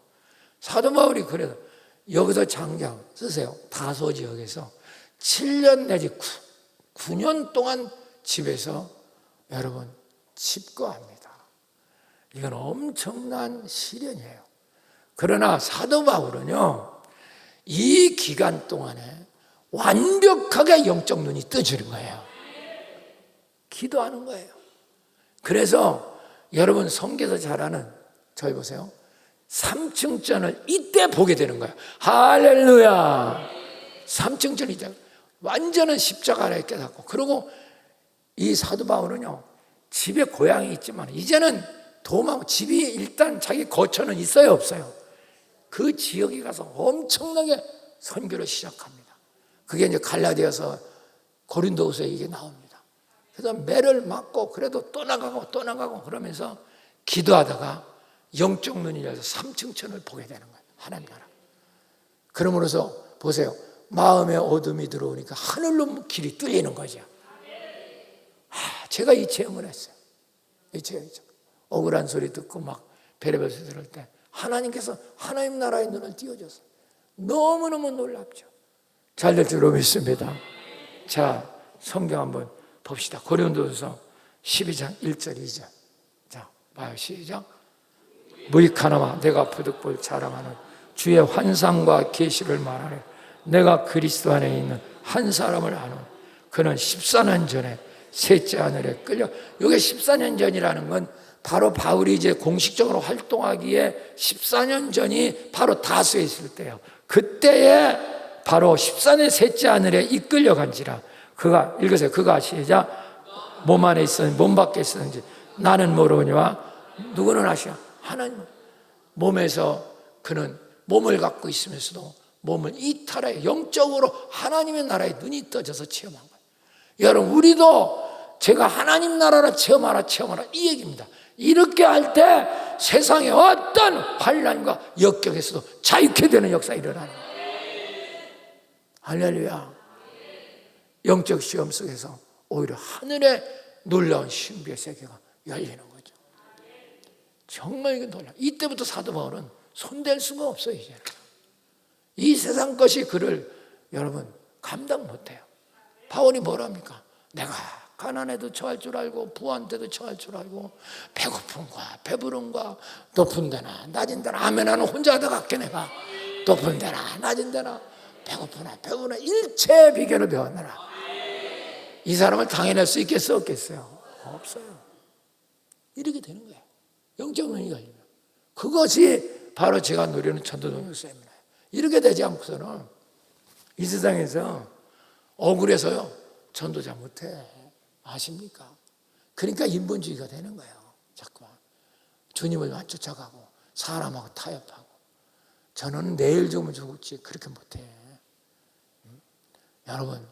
사도 바울이 그래서 여기서 장장 쓰세요. 다소 지역에서 7년 내지 9년 동안 집에서 여러분 집거합니다. 이건 엄청난 시련이에요. 그러나 사도 바울은요, 이 기간 동안에 완벽하게 영적 눈이 떠지는 거예요. 기도하는 거예요. 그래서 여러분 성경에서 잘 아는 저희 보세요. 3층전을 이때 보게 되는 거예요. 할렐루야. 3층전이 완전한 십자가 아래 깨닫고, 그리고 이 사도 바울은요, 집에 고향이 있지만 이제는 도망, 집이 일단 자기 거처는 있어요, 없어요? 그 지역에 가서 엄청나게 선교를 시작합니다. 그게 이제 갈라디아서 고린도후서에 이게 나옵니다. 그래서 매를 맞고 그래도 또 나가고 그러면서 기도하다가 영적 눈이 열려서 3층천을 보게 되는 거예요. 하나님 나라. 그러므로서 보세요. 마음에 어둠이 들어오니까 하늘로 길이 뚫리는 거죠. 제가 이 체험을 했어요. 이 체험. 억울한 소리 듣고 막 별의별 소리 들을 때 하나님께서 하나님 나라의 눈을 띄워줬어요. 너무너무 놀랍죠. 잘 될 줄로 믿습니다. 자, 성경 한번 봅시다. 고린도후서 12장 1절 2절. 자, 봐요. 시작. 무익하나마 내가 부득불 자랑하는 주의 환상과 계시를 말하래. 내가 그리스도 안에 있는 한 사람을 아는 그는 14년 전에 셋째 하늘에 끌려. 이게 14년 전이라는 건 바로 바울이 이제 공식적으로 활동하기에 14년 전이 바로 다수에 있을 때예요. 그때에 바로 14년 셋째 하늘에 이끌려간지라. 그가 읽으세요. 그가 시작. 몸 안에 있었는지 몸 밖에 있었는지 나는 모르거니와 누구는 아시오? 하나님. 몸에서 그는 몸을 갖고 있으면서도 몸을 이탈해 영적으로 하나님의 나라에 눈이 떠져서 체험한 거예요. 여러분, 우리도 제가 하나님 나라를 체험하라 이 얘기입니다. 이렇게 할 때 세상의 어떤 환난과 역경에서도 자유케 되는 역사가 일어나는 거예요. 할렐루야. 영적 시험 속에서 오히려 하늘의 놀라운 신비의 세계가 열리는 거죠. 정말 이게 놀라. 이때부터 사도 바울은 손댈 수가 없어요. 이제 이 세상 것이 그를 여러분 감당 못해요. 바울이 뭐랍니까? 내가 가난에도 처할 줄 알고 부한 때도 처할 줄 알고 배고픔과 배부름과 높은 데나 낮은 데나 아멘 하는 혼자 하다가 갈게. 내가 높은 데나 낮은 데나 배고프나 배부나 일체의 비결을 배웠느라. 이 사람을 당해낼 수 있겠어 없겠어요? 없어요. 이렇게 되는 거예요. 영적 눈이 열리면. 그것이 바로 제가 누리는 전도동역 세미나예요. 이렇게 되지 않고서는 이 세상에서 억울해서요 전도자 못해. 아십니까? 그러니까 인본주의가 되는 거예요. 자꾸만 주님을 쫓아가고 사람하고 타협하고. 저는 내일 죽으면 죽을지 그렇게 못해. 여러분,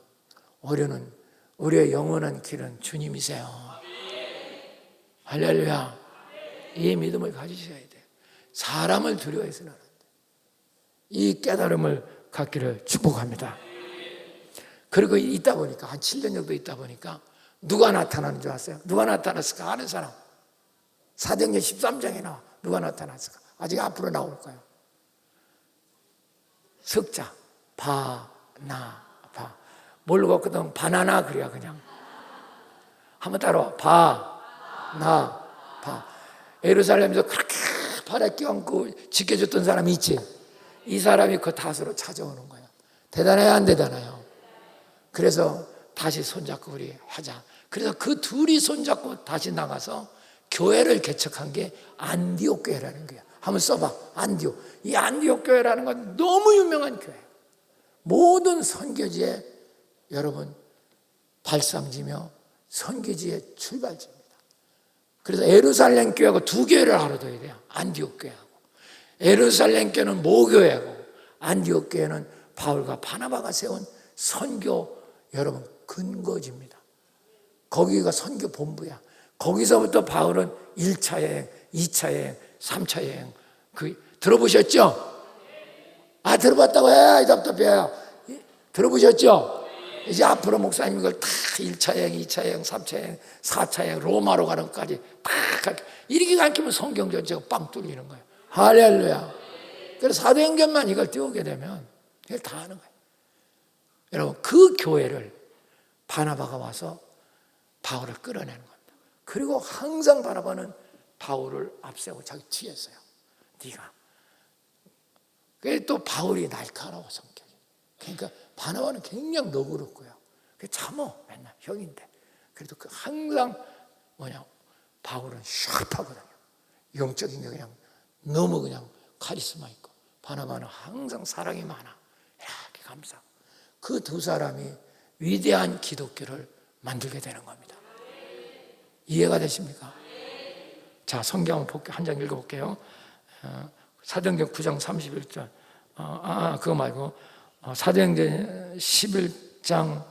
우리의 영원한 길은 주님이세요. 할렐루야. 이 믿음을 가지셔야 돼요. 사람을 두려워해서는 안 돼. 이 깨달음을 갖기를 축복합니다. 그리고 있다 보니까 한 7년 정도 있다 보니까 누가 나타나는 줄 아세요? 누가 나타났을까 아는 사람? 사도행전 13장에 나와. 누가 나타났을까? 아직 앞으로 나올 거예요. 석자 바나바. 뭘로 갔거든? 바나나 그래야 그냥. 한번 따라와. 바나바. 예루살렘에서 그렇게 발에 껴안고 지켜줬던 사람이 있지. 이 사람이 그 다수로 찾아오는 거예요. 대단해요, 안 대단해요? 그래서 다시 손잡고 우리 하자. 그래서 그 둘이 손잡고 다시 나가서 교회를 개척한 게 안디옥 교회라는 거예요. 한번 써봐. 안디옥. 이 안디옥 교회라는 건 너무 유명한 교회예요. 모든 선교지에 여러분 발상지며 선교지의 출발지입니다. 그래서 예루살렘 교회하고 두 교회를 알아둬야 돼요. 안디옥 교회하고. 예루살렘 교회는 모교회고 안디옥 교회는 바울과 바나바가 세운 선교 여러분 근거지입니다. 거기가 선교 본부야. 거기서부터 바울은 1차 여행, 2차 여행, 3차 여행 들어보셨죠? 들어봤다고 해. 답답해요. 들어보셨죠? 이제 앞으로 목사님 이걸 다 1차 여행, 2차 여행, 3차 여행, 4차 여행, 로마로 가는 것까지 다 이렇게 가르치면 성경 전체가 빵 뚫리는 거예요. 할렐루야. 그래서 사도행전만 이걸 띄우게 되면 이걸 다 하는 거예요. 여러분, 그 교회를 바나바가 와서 바울을 끌어내는 겁니다. 그리고 항상 바나바는 바울을 앞세우고 자기 뒤에 있어요. 네가. 그게 또 바울이 날카로워 성격이. 그러니까 바나바는 굉장히 너그럽고요. 참어 맨날 형인데. 그래도 항상 바울은 샤프하거든요. 영적인 게 그냥 너무 그냥 카리스마 있고, 바나바는 항상 사랑이 많아. 이렇게 감사하고. 그 두 사람이 위대한 기독교를 만들게 되는 겁니다. 이해가 되십니까? 자, 성경 한 장 읽어볼게요. 사도행전 9장 31절. 그거 말고 사도행전 11장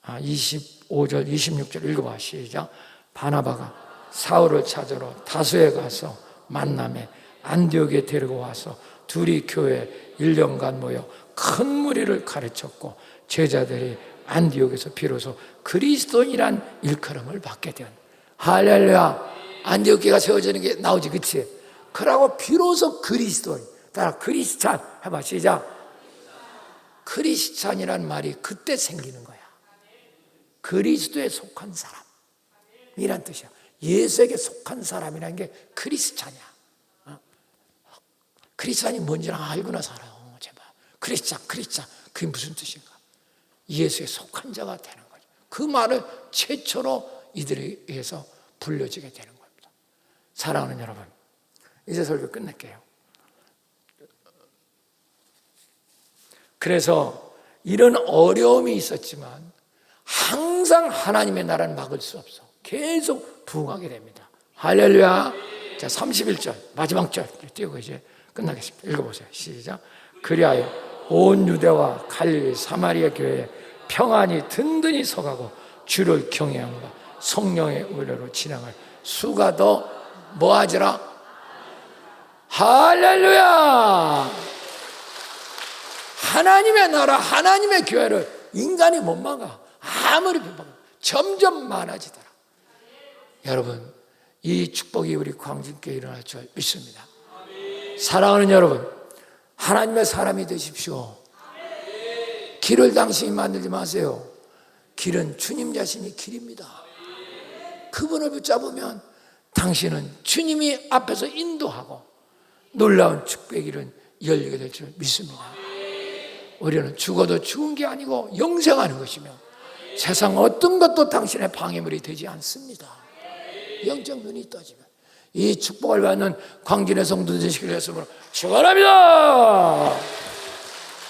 25절 26절 읽어봐. 시작. 바나바가 사울을 찾으러 다소에 가서 만남에 안디옥에 데리고 와서 둘이 교회에 1년간 모여 큰 무리를 가르쳤고, 제자들이 안디옥에서 비로소 그리스도인이란 일컬음을 받게 된. 할렐루야. 안디옥교가 세워지는 게 나오지, 그치? 그러고 비로소 그리스도인, 따라 크리스찬 해봐. 시작. 크리스찬이란 말이 그때 생기는 거야. 그리스도에 속한 사람이란 뜻이야. 예수에게 속한 사람이라는 게 크리스찬이야. 크리스찬이 뭔지는 알고나 살아요. 제발. 크리스찬. 그게 무슨 뜻인가? 예수에 속한 자가 되는 거죠. 그 말을 최초로 이들에 의해서 불려지게 되는 겁니다. 사랑하는 여러분, 이제 설교 끝낼게요. 그래서 이런 어려움이 있었지만 항상 하나님의 나라는 막을 수 없어. 계속 부흥하게 됩니다. 할렐루야. 자, 31절 마지막 절 띄우고 이제 끝나겠습니다. 읽어보세요. 시작. 그리하여 온 유대와 갈릴리 사마리아 교회에 평안이 든든히 서가고 주를 경외함과 성령의 의뢰로 진행할 수가 더 뭐하지라? 할렐루야. 하나님의 나라, 하나님의 교회를 인간이 못 막아. 아무리 비판해도 점점 많아지더라. 여러분, 이 축복이 우리 광진교회에 일어날 줄 믿습니다. 사랑하는 여러분, 하나님의 사람이 되십시오. 길을 당신이 만들지 마세요. 길은 주님 자신이 길입니다. 그분을 붙잡으면 당신은 주님이 앞에서 인도하고 놀라운 축복의 길은 열리게 될 줄 믿습니다. 우리는 죽어도 죽은 게 아니고 영생하는 것이며 세상 어떤 것도 당신의 방해물이 되지 않습니다. 영적 눈이 떠지면 이 축복을 받는 광진의 성도 되시기를 예수님으로 축원합니다.